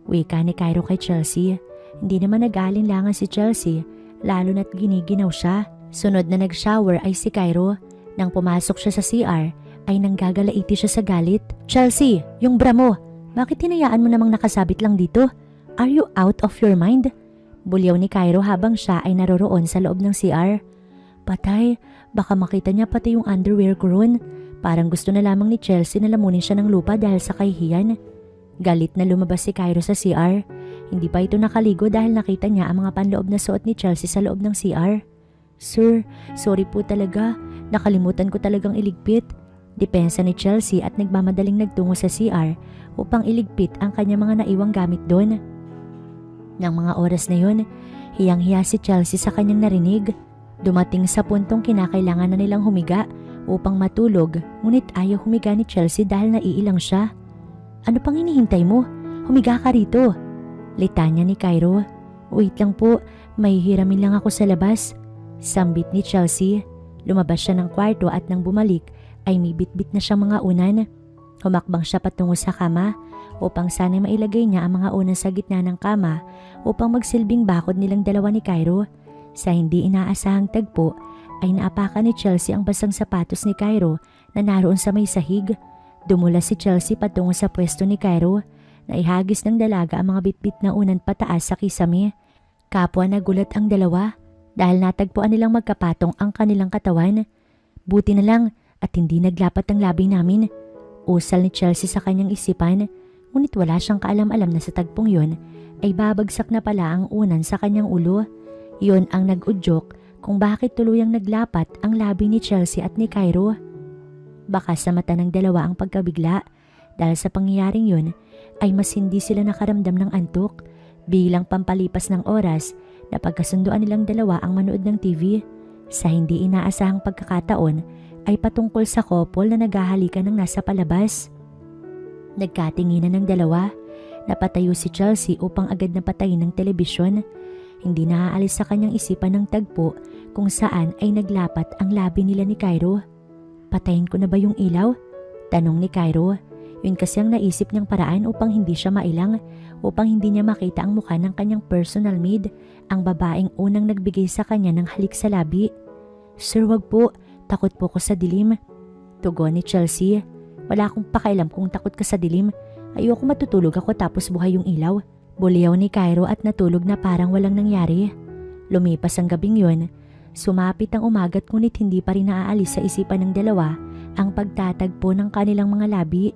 wika ni Cairo kay Chelsea. Hindi naman nag-aalinlangan si Chelsea, lalo na't giniginaw siya. Sunod na nag-shower ay si Cairo. Nang pumasok siya sa CR, ay nanggagalaiti siya sa galit. Chelsea, yung bra mo, bakit hinayaan mo namang nakasabit lang dito? Are you out of your mind? Bulyaw ni Cairo habang siya ay naroroon sa loob ng CR. Patay, baka makita niya pati yung underwear ko ron. Parang gusto na lamang ni Chelsea na lamunin siya ng lupa dahil sa kahihiyan. Galit na lumabas si Cairo sa CR. Hindi pa ito nakaligo dahil nakita niya ang mga panloob na suot ni Chelsea sa loob ng CR. Sir, sorry po talaga. Nakalimutan ko talagang iligpit. Depensa ni Chelsea at nagmamadaling nagtungo sa CR upang iligpit ang kanyang mga naiwang gamit doon. Nang mga oras na yun, hiyang-hiya si Chelsea sa kanyang narinig. Dumating sa puntong kinakailangan na nilang humiga upang matulog, ngunit ayaw humiga ni Chelsea dahil naiilang siya. Ano pang hinihintay mo? Humiga ka rito. Litanya ni Cairo. Wait lang po, may hiramin lang ako sa labas. Sambit ni Chelsea. Lumabas siya ng kwarto at nang bumalik ay may bitbit na siyang mga unan. Humakbang siya patungo sa kama upang sana'y mailagay niya ang mga unan sa gitna ng kama upang magsilbing bakod nilang dalawa ni Cairo. Sa hindi inaasahang tagpo ay naapakan ni Chelsea ang basang sapatos ni Cairo na naroon sa may sahig. Dumula si Chelsea patungo sa pwesto ni Cairo. Naihagis ng dalaga ang mga bitbit na unan pataas sa kisame. Kapwa nagulat ang dalawa dahil natagpuan nilang magkapatong ang kanilang katawan. Buti na lang at hindi naglapat ang labi namin. Usal ni Chelsea sa kanyang isipan, ngunit wala siyang kaalam-alam na sa tagpong yun ay babagsak na pala ang unan sa kanyang ulo. Yun ang nag-udyok kung bakit tuluyang naglapat ang labi ni Chelsea at ni Cairo. Baka sa mata ng dalawa ang pagkabigla dahil sa pangyayaring yun ay mas hindi sila nakaramdam ng antok. Bilang pampalipas ng oras, napagkasunduan nilang dalawa ang manood ng TV. Sa hindi inaasahang pagkakataon ay patungkol sa couple na naghahalikan ng nasa palabas. Nagkatinginan ng dalawa. Napatayo si Chelsea upang agad na patayin ng telebisyon. Hindi naaalis sa kanyang isipan ng tagpo kung saan ay naglapat ang labi nila ni Cairo. Patayin ko na ba yung ilaw? Tanong ni Cairo. Yun kasi ang naisip niyang paraan upang hindi siya mailang, upang hindi niya makita ang mukha ng kanyang personal maid, ang babaeng unang nagbigay sa kanya ng halik sa labi. Sir, wag po. Takot po ko sa dilim. Tugon ni Chelsea. Wala akong pakialam kung takot ka sa dilim. Ayoko matutulog ako tapos buhay yung ilaw. Buliyaw ni Cairo at natulog na parang walang nangyari. Lumipas ang gabing yun. Sumapit ang umagat ngunit hindi pa rin naaalis sa isipan ng dalawa ang pagtatagpo ng kanilang mga labi.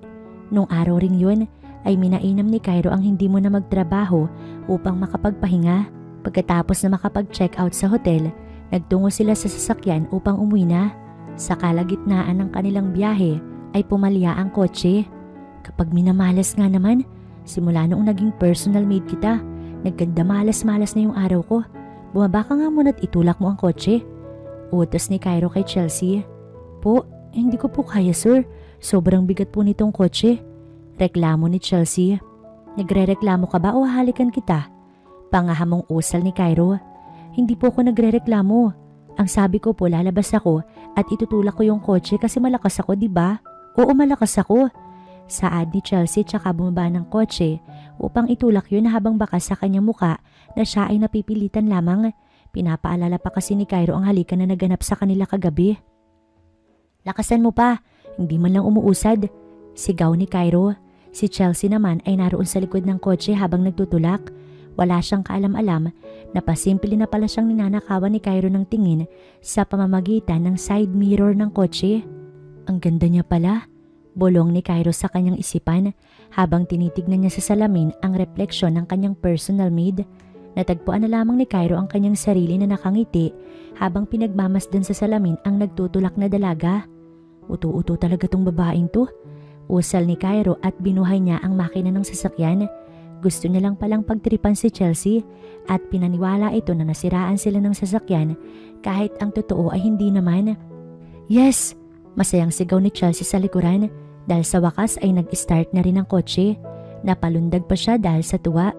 Nung araw ring yun ay minainam ni Cairo ang hindi mo na magtrabaho upang makapagpahinga. Pagkatapos na makapag-check out sa hotel, nagtungo sila sa sasakyan upang umuwi na. Sa kalagitnaan ng kanilang biyahe ay pumalya ang kotse. Kapag minamalas nga naman, simula noong naging personal maid kita, nagganda malas-malas na yung araw ko. Bumaba ka nga muna at itulak mo ang kotse. Utos ni Cairo kay Chelsea. Po, hindi ko po kaya sir. Sobrang bigat po nitong kotse. Reklamo ni Chelsea. Nagrereklamo ka ba o hahalikan kita? Pangahamong usal ni Cairo. Hindi po ako nagrereklamo. Ang sabi ko po lalabas ako at itutulak ko yung kotse kasi malakas ako, di ba? Oo, malakas ako. Saad ni Chelsea tsaka bumaba ng kotse upang itulak yun habang bakas sa kanyang muka na siya ay napipilitan lamang. Pinapaalala pa kasi ni Cairo ang halikan na naganap sa kanila kagabi. Lakasan mo pa, hindi man lang umuusad. Sigaw ni Cairo. Si Chelsea naman ay naroon sa likod ng kotse habang nagtutulak. Wala siyang kaalam-alam na pasimple na pala siyang ninanakawan ni Cairo ng tingin sa pamamagitan ng side mirror ng kotse. Ang ganda niya pala. Bulong ni Cairo sa kanyang isipan habang tinitignan niya sa salamin ang refleksyon ng kanyang personal maid. Natagpuan na lamang ni Cairo ang kanyang sarili na nakangiti habang pinagmamasdan sa salamin ang nagtutulak na dalaga. Uto-uto talaga tong babaeng to. Usal ni Cairo at binuhay niya ang makina ng sasakyan. Gusto niya lang palang pagtripan si Chelsea at pinaniwala ito na nasiraan sila ng sasakyan kahit ang totoo ay hindi naman. Yes! Masayang sigaw ni Chelsea sa likuran dahil sa wakas ay nag-start na rin ang kotse. Napalundag pa siya dahil sa tuwa.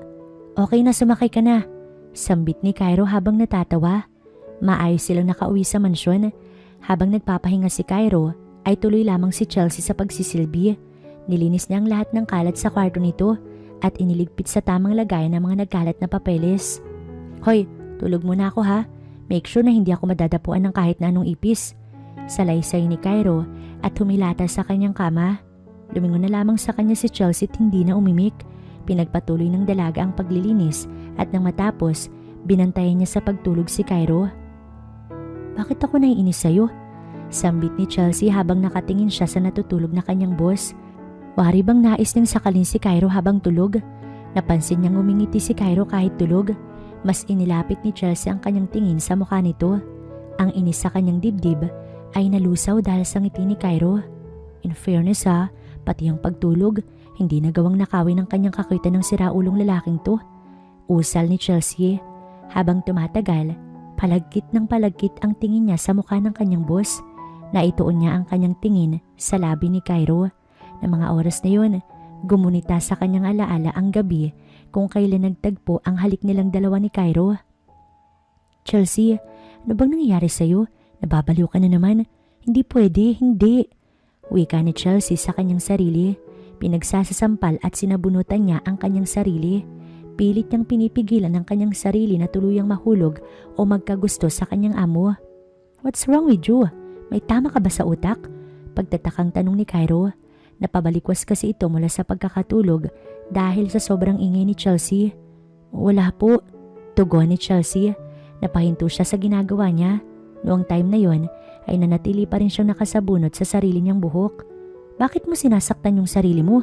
Okay na, sumakay ka na. Sambit ni Cairo habang natatawa. Maayos silang nakauwi sa mansyon. Habang nagpapahinga si Cairo ay tuloy lamang si Chelsea sa pagsisilbi. Nilinis niya ang lahat ng kalat sa kwarto nito at iniligpit sa tamang lagayan ng mga nagkalat na papeles. Hoy, tulog muna ako ha. Make sure na hindi ako madadapuan ng kahit na anong ipis. Salaysay ni Cairo at humilata sa kanyang kama. Lumingon na lamang sa kanya si Chelsea at hindi na umimik. Pinagpatuloy ng dalaga ang paglilinis at nang matapos, binantayan niya sa pagtulog si Cairo. Bakit ako naiinis sa'yo? Sambit ni Chelsea habang nakatingin siya sa natutulog na kanyang boss. Wari bang nais niyang sakalin si Cairo habang tulog? Napansin niyang umingiti si Cairo kahit tulog. Mas inilapit ni Chelsea ang kanyang tingin sa mukha nito. Ang inis sa kanyang dibdib ay nalusaw dahil sa ngiti ni Cairo. In fairness pati ang pagtulog, hindi nagawang nakawin ng kanyang kakuitan ng siraulong lalaking to. Usal ni Chelsea. Habang tumatagal, palagkit ng palagkit ang tingin niya sa mukha ng kanyang boss. Naituon niya ang kanyang tingin sa labi ni Cairo. Na mga oras na yun, gumunita sa kanyang alaala ang gabi kung kailan nagtagpo ang halik nilang dalawa ni Cairo. Chelsea, ano bang nangyayari sa'yo? Nababaliw ka na naman. Hindi pwede, hindi. Wika ni Chelsea sa kanyang sarili. Pinagsasasampal at sinabunutan niya ang kanyang sarili. Pilit niyang pinipigilan ang kanyang sarili na tuluyang mahulog o magkagusto sa kanyang amo. What's wrong with you? May tama ka ba sa utak? Pagtatakang tanong ni Cairo. Napabalikwas kasi ito mula sa pagkakatulog dahil sa sobrang ingay ni Chelsea. Wala po. Tugon ni Chelsea. Napahinto siya sa ginagawa niya. Noong time na yon ay nanatili pa rin siyang nakasabunot sa sarili niyang buhok. Bakit mo sinasaktan yung sarili mo?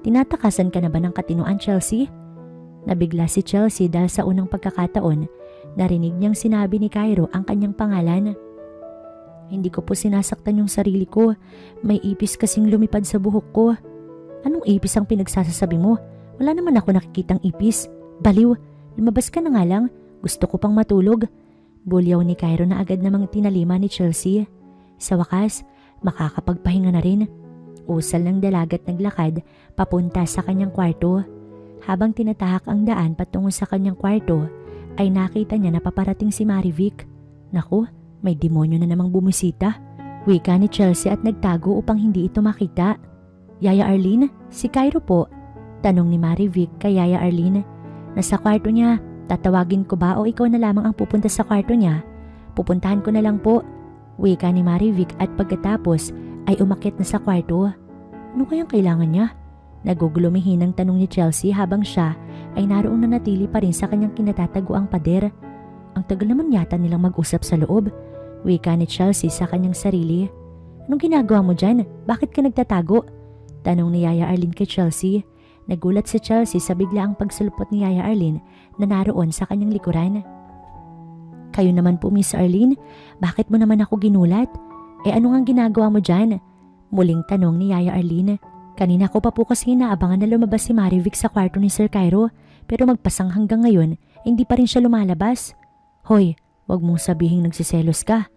Tinatakasan ka na ba ng katinuan, Chelsea? Nabigla si Chelsea dahil sa unang pagkakataon, narinig niyang sinabi ni Cairo ang kanyang pangalan. Hindi ko po sinasaktan yung sarili ko. May ipis kasing lumipad sa buhok ko. Anong ipis ang pinagsasasabi mo? Wala naman ako nakikitang ipis. Baliw, lumabas ka na nga lang. Gusto ko pang matulog. Bulyaw ni Cairo na agad namang tinalima ni Chelsea. Sa wakas, makakapagpahinga na rin. Usal ng dalagat naglakad papunta sa kanyang kwarto. Habang tinatahak ang daan patungo sa kanyang kwarto, ay nakita niya na paparating si Marivic. Naku, may demonyo na namang bumisita. Wika ni Chelsea at nagtago upang hindi ito makita. Yaya Arlene, si Cairo po. Tanong ni Marivic kay Yaya Arlene. Nasa kwarto niya. Tatawagin ko ba o ikaw na lamang ang pupunta sa kwarto niya? Pupuntahan ko na lang po. Wika ni Marivic at pagkatapos ay umakyat na sa kwarto. Ano kayang kailangan niya? Nagugulumihin ang tanong ni Chelsea habang siya ay naroong nanatili pa rin sa kanyang kinatataguang pader. Ang tagal naman yata nilang mag-usap sa loob. Wika ni Chelsea sa kanyang sarili. Anong ginagawa mo dyan? Bakit ka nagtatago? Tanong ni Yaya Arlene kay Chelsea. Nagulat si Chelsea sa biglaang pagsulpot ni Yaya Arlene na naroon sa kanyang likuran. Kayo naman po, Miss Arlene, bakit mo naman ako ginulat? Ano nga ginagawa mo dyan? Muling tanong ni Yaya Arlene. Kanina ko pa po kasi inaabangan na lumabas si Marivic sa kwarto ni Sir Cairo, pero magpasang hanggang ngayon, hindi pa rin siya lumalabas. Hoy, wag mong sabihing nagsiselos ka.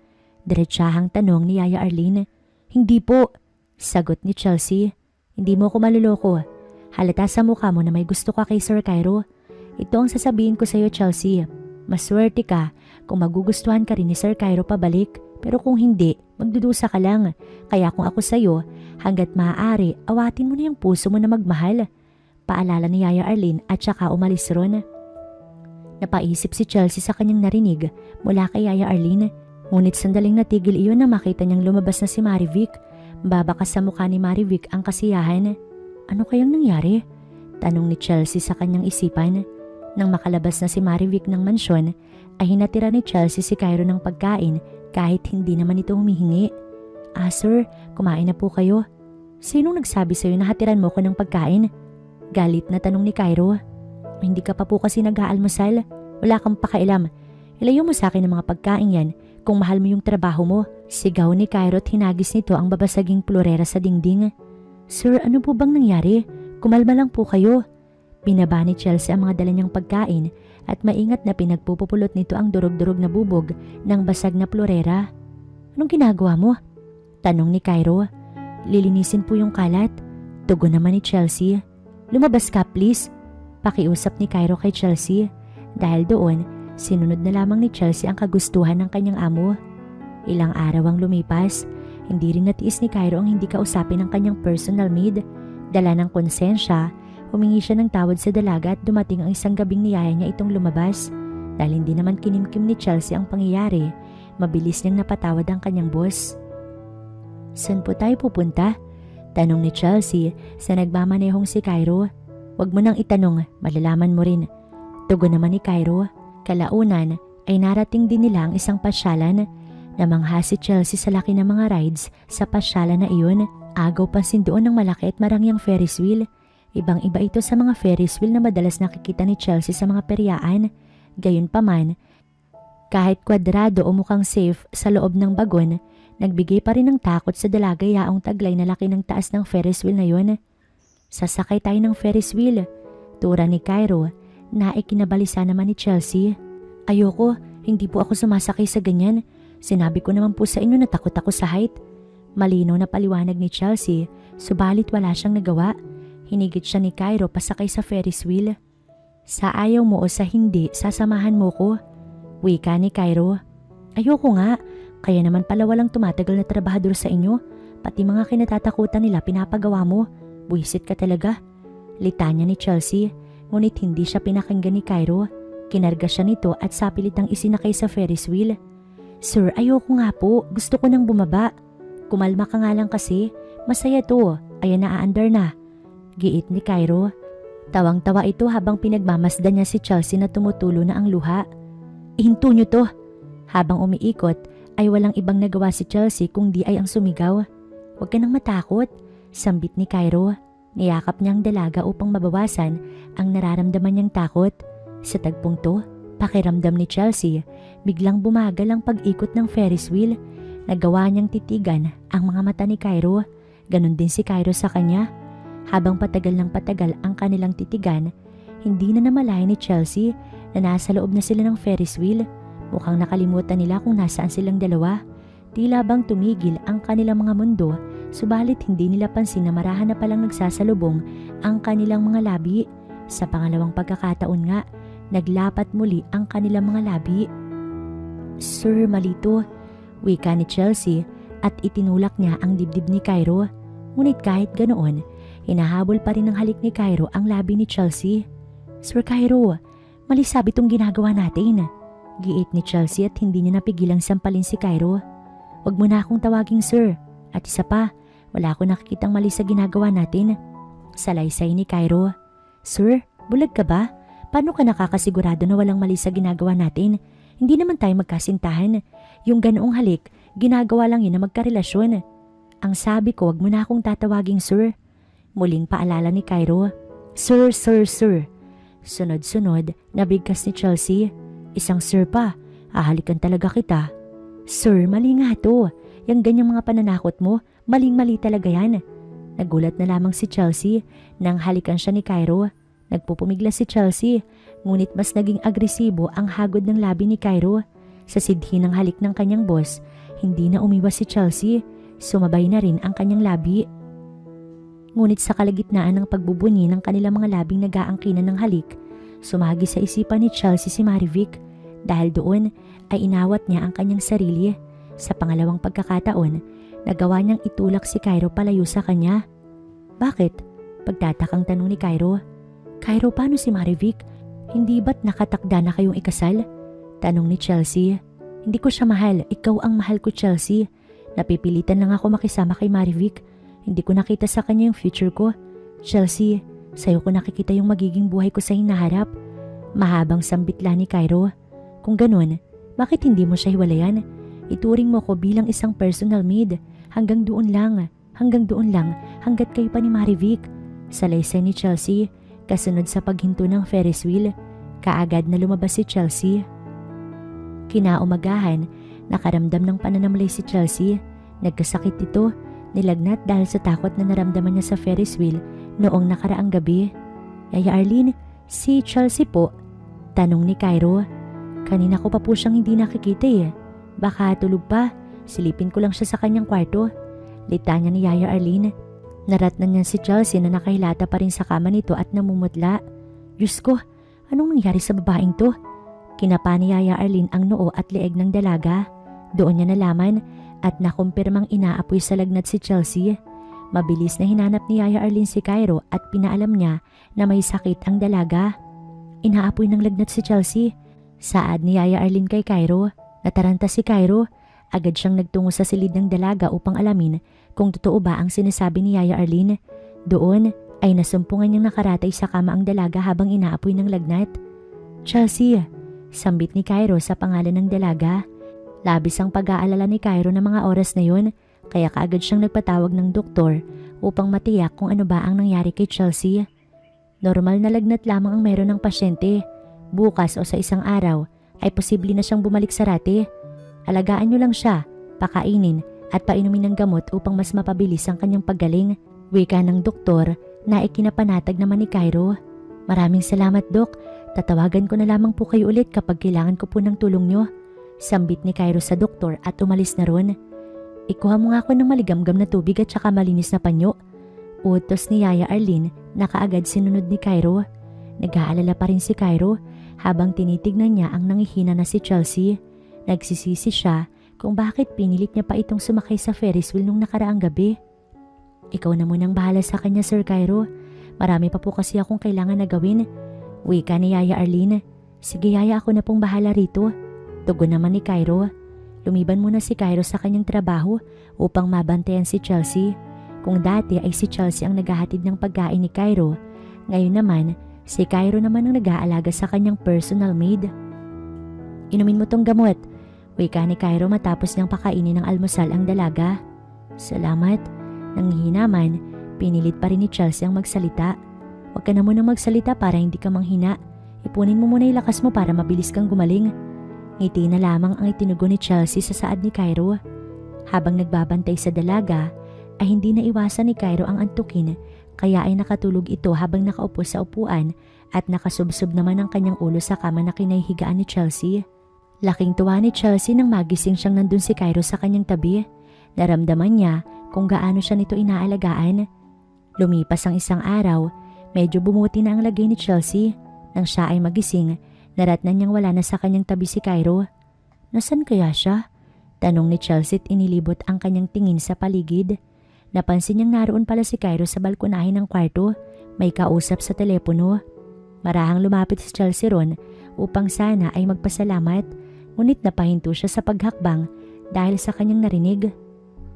Diretsahang tanong ni Yaya Arlene. Hindi po, sagot ni Chelsea. Hindi mo ako maluloko. Halata sa mukha mo na may gusto ka kay Sir Cairo. Ito ang sasabihin ko sa'yo, Chelsea. Maswerte ka kung magugustuhan ka rin ni Sir Cairo pabalik. Pero kung hindi, magdudusa ka lang. Kaya kung ako sa'yo, hanggat maaari, awatin mo na yung puso mo na magmahal. Paalala ni Yaya Arlene at saka umalis ron. Napaisip si Chelsea sa kanyang narinig mula kay Yaya Arlene. Ngunit sandaling natigil iyon na makita niyang lumabas na si Marivic. Babakas sa mukha ni Marivic ang kasiyahan. Ano kayang nangyari? Tanong ni Chelsea sa kanyang isipan. Nang makalabas na si Marivic ng mansyon, ay hinatira ni Chelsea si Cairo ng pagkain kahit hindi naman ito humihingi. Sir, kumain na po kayo. Sinong nagsabi sa'yo na hatiran mo ko ng pagkain? Galit na tanong ni Cairo. Hindi ka pa po kasi nag-aalmusal. Wala kang pakailam. Ilayo mo sa akin ang mga pagkain yan kung mahal mo yung trabaho mo. Sigaw ni Cairo at hinagis nito ang babasaging plorera sa dingding. Sir, ano po bang nangyari? Kumalma lang po kayo. Binaba ni Chelsea ang mga dala niyang pagkain at maingat na pinagpupupulot nito ang durog-durog na bubog ng basag na plorera. Anong ginagawa mo? Tanong ni Cairo. Lilinisin po yung kalat. Tugon naman ni Chelsea. Lumabas ka please. Pakiusap ni Cairo kay Chelsea. Dahil doon, sinunod na lamang ni Chelsea ang kagustuhan ng kanyang amo. Ilang araw ang lumipas. Hindi rin natiis ni Cairo ang hindi kausapin ng kanyang personal maid. Dala ng konsensya, humingi siya ng tawad sa dalaga at dumating ang isang gabing niyaya niya itong lumabas. Dahil hindi naman kinimkim ni Chelsea ang pangyayari, mabilis niyang napatawad ang kanyang boss. Saan po tayo pupunta? Tanong ni Chelsea sa nagmamanehong si Cairo. Huwag mo nang itanong, malalaman mo rin. Tugon naman ni Cairo. Kalaunan ay narating din nila ang isang pasyalan. Namangha si Chelsea sa laki ng mga rides sa pasyalan na iyon. Agaw pansin doon ng malaki at marangyang Ferris wheel. Ibang-iba ito sa mga Ferris wheel na madalas nakikita ni Chelsea sa mga peryaan. Gayunpaman, kahit kwadrado o mukhang safe sa loob ng bagon, nagbigay pa rin ng takot sa dalagayaong taglay na laki ng taas ng Ferris wheel na yun. Sasakay tayo ng Ferris wheel. Tura ni Cairo na ikinabalisa naman ni Chelsea. Ayoko, hindi po ako sumasakay sa ganyan. Sinabi ko naman po sa inyo na takot ako sa height. Malinaw na paliwanag ni Chelsea, subalit wala siyang nagawa. Hinigit siya ni Cairo pasakay sa Ferris wheel. Sa ayaw mo o sa hindi, sasamahan mo ko. Wika ni Cairo. Ayoko nga, kaya naman pala walang tumatagal na trabahador sa inyo. Pati mga kinatatakutan nila pinapagawa mo. Buisit ka talaga. Litanya ni Chelsea, ngunit hindi siya pinakinggan ni Cairo. Kinarga siya nito at sapilitang isinakay sa Ferris wheel. Sir, ayoko nga po. Gusto ko nang bumaba. Kumalma ka nga lang kasi. Masaya to. Ayan na aandar na. Giit ni Cairo. Tawang-tawa ito habang pinagmamasdan niya si Chelsea na tumutulo na ang luha. Ihinto niyo to. Habang umiikot ay walang ibang nagawa si Chelsea kundi ay ang sumigaw. Huwag ka nang matakot. Sambit ni Cairo. Niyakap niya ang dalaga upang mabawasan ang nararamdaman niyang takot. Sa tagpong to, pakiramdam ni Chelsea, biglang bumagal ang pag-ikot ng Ferris wheel. Nagawa niyang titigan ang mga mata ni Cairo. Ganon din si Cairo sa kanya. Habang patagal ng patagal ang kanilang titigan, hindi na namalayan ni Chelsea na nasa loob na sila ng Ferris wheel. Mukhang nakalimutan nila kung nasaan silang dalawa. Tila bang tumigil ang kanilang mga mundo, subalit hindi nila pansin na marahan na palang nagsasalubong ang kanilang mga labi. Sa pangalawang pagkakataon nga, naglapat muli ang kanilang mga labi. Sir, malito. Wika ni Chelsea at itinulak niya ang dibdib ni Cairo. Ngunit kahit ganoon, hinahabol pa rin ng halik ni Cairo ang labi ni Chelsea. Sir Cairo, mali sabi tong ginagawa natin. Giit ni Chelsea at hindi niya napigilang sampalin si Cairo. Huwag mo na akong tawaging sir. At isa pa, wala akong nakikitang mali sa ginagawa natin. Salaysay ni Cairo. Sir, bulag ka ba? Paano ka nakakasigurado na walang mali sa ginagawa natin? Hindi naman tayo magkasintahan. Yung ganoong halik, ginagawa lang yun na magkarelasyon. Ang sabi ko, wag mo na akong tatawaging sir. Muling paalala ni Cairo. Sir, sir, sir. Sunod-sunod, nabigkas ni Chelsea. Isang sir pa, ahalikan talaga kita. Sir, mali nga to. Yung ganyang mga pananakot mo, maling-mali talaga yan. Nagulat na lamang si Chelsea nang halikan siya ni Cairo. Nagpupumigla si Chelsea, ngunit mas naging agresibo ang hagod ng labi ni Cairo. Sa sidhi ng halik ng kanyang boss, hindi na umiwas si Chelsea. Sumabay na rin ang kanyang labi. Ngunit sa kalagitnaan ng pagbubunyi ng kanilang mga labing nag-aangkinan ng halik, sumagi sa isipan ni Chelsea si Marivic. Dahil doon ay inawat niya ang kanyang sarili. Sa pangalawang pagkakataon, nagawa niyang itulak si Cairo palayo sa kanya. Bakit? Pagtatakang tanong ni Cairo. Cairo, paano si Marivic? Hindi ba't nakatakda na kayong ikasal? Tanong ni Chelsea. Hindi ko siya mahal, ikaw ang mahal ko, Chelsea. Napipilitan lang ako makisama kay Marivic. Hindi ko nakita sa kanya yung future ko. Chelsea, sa'yo ko nakikita yung magiging buhay ko sa hinaharap. Mahabang sambitla ni Cairo. Kung ganun, bakit hindi mo siya hiwalayan? Ituring mo ko bilang isang personal maid. Hanggang doon lang, hanggat kayo pa ni Marivic. Salaysay ni Chelsea, kasunod sa paghinto ng Ferris wheel. Kaagad na lumabas si Chelsea. Kinaumagahan, nakaramdam ng pananamlay si Chelsea. Nagkasakit ito, nilagnat dahil sa takot na naramdaman niya sa Ferris wheel noong nakaraang gabi. Yaya Arlene, si Chelsea po? Tanong ni Cairo. Kanina ko pa po siyang hindi nakikita eh. Baka tulog pa, silipin ko lang siya sa kanyang kwarto. Litanya ni Yaya Arlene. Naratnan niya si Chelsea na nakahilata pa rin sa kama nito at namumutla. Diyos ko, anong nangyari sa babaeng to? Kinapa ni Yaya Arlene ang noo at leeg ng dalaga. Doon niya nalaman at nakumpirmang inaapoy sa lagnat si Chelsea. Mabilis na hinanap ni Yaya Arlene si Cairo at pinaalam niya na may sakit ang dalaga. Inaapoy ng lagnat si Chelsea. Saad ni Yaya Arlene kay Cairo. Nataranta si Cairo. Agad siyang nagtungo sa silid ng dalaga upang alamin kung totoo ba ang sinasabi ni Yaya Arlene. Doon ay nasumpungan niyang nakaratay sa kama ang dalaga habang inaapoy ng lagnat. Chelsea, sambit ni Cairo sa pangalan ng dalaga. Labis ang pag-aalala ni Cairo ng mga oras na yun, kaya kaagad siyang nagpatawag ng doktor upang matiyak kung ano ba ang nangyari kay Chelsea. Normal na lagnat lamang ang meron ng pasyente. Bukas o sa isang araw ay posible na siyang bumalik sa rati. Alagaan niyo lang siya, pakainin at painumin ng gamot upang mas mapabilis ang kanyang paggaling. Wika ng doktor na ikinapanatag naman ni Cairo. Maraming salamat, Dok. Tatawagan ko na lamang po kayo ulit kapag kailangan ko po ng tulong niyo. Sambit ni Cairo sa doktor at umalis na ron. Ikuha mo nga ako ng maligamgam na tubig at saka malinis na panyo. Utos ni Yaya Arlene na kaagad sinunod ni Cairo. Nag-aalala pa rin si Cairo habang tinitignan niya ang nangihina na si Chelsea. Nagsisisi siya kung bakit pinilit niya pa itong sumakay sa Ferris wheel nung nakaraang gabi. Ikaw na munang bahala sa kanya, Sir Cairo. Marami pa po kasi akong kailangan na gawin. Wika ni Yaya Arlene. Sige Yaya, ako na pong bahala rito. Tugon naman ni Cairo. Lumiban muna si Cairo sa kanyang trabaho upang mabantayan si Chelsea. Kung dati ay si Chelsea ang naghahatid ng pagkain ni Cairo, ngayon naman si Cairo naman ang nag-aalaga sa kanyang personal maid. Inumin mo tong gamot. Wika ni Cairo matapos niyang pakainin ng almusal ang dalaga. Salamat. Nanghihinaman, pinilit pa rin ni Chelsea ang magsalita. Huwag ka na munang magsalita para hindi ka manghina. Ipunin mo muna yung lakas mo para mabilis kang gumaling. Ngiti na lamang ang itinugon ni Chelsea sa saad ni Cairo. Habang nagbabantay sa dalaga, ay hindi na iwasan ni Cairo ang antukin, kaya ay nakatulog ito habang nakaupo sa upuan at nakasubsob naman ang kanyang ulo sa kama na kinahihigaan ni Chelsea. Laking tuwa ni Chelsea nang magising siyang nandun si Cairo sa kanyang tabi. Naramdaman niya kung gaano siya nito inaalagaan. Lumipas ang isang araw, medyo bumuti na ang lagay ni Chelsea. Nang siya ay magising, naratnan niyang wala na sa kanyang tabi si Cairo. Nasaan kaya siya? Tanong ni Chelsea at inilibot ang kanyang tingin sa paligid. Napansin niyang naroon pala si Cairo sa balkonahin ng kwarto, may kausap sa telepono. Marahang lumapit si Chelsea ron upang sana ay magpasalamat, ngunit napahinto siya sa paghakbang dahil sa kanyang narinig.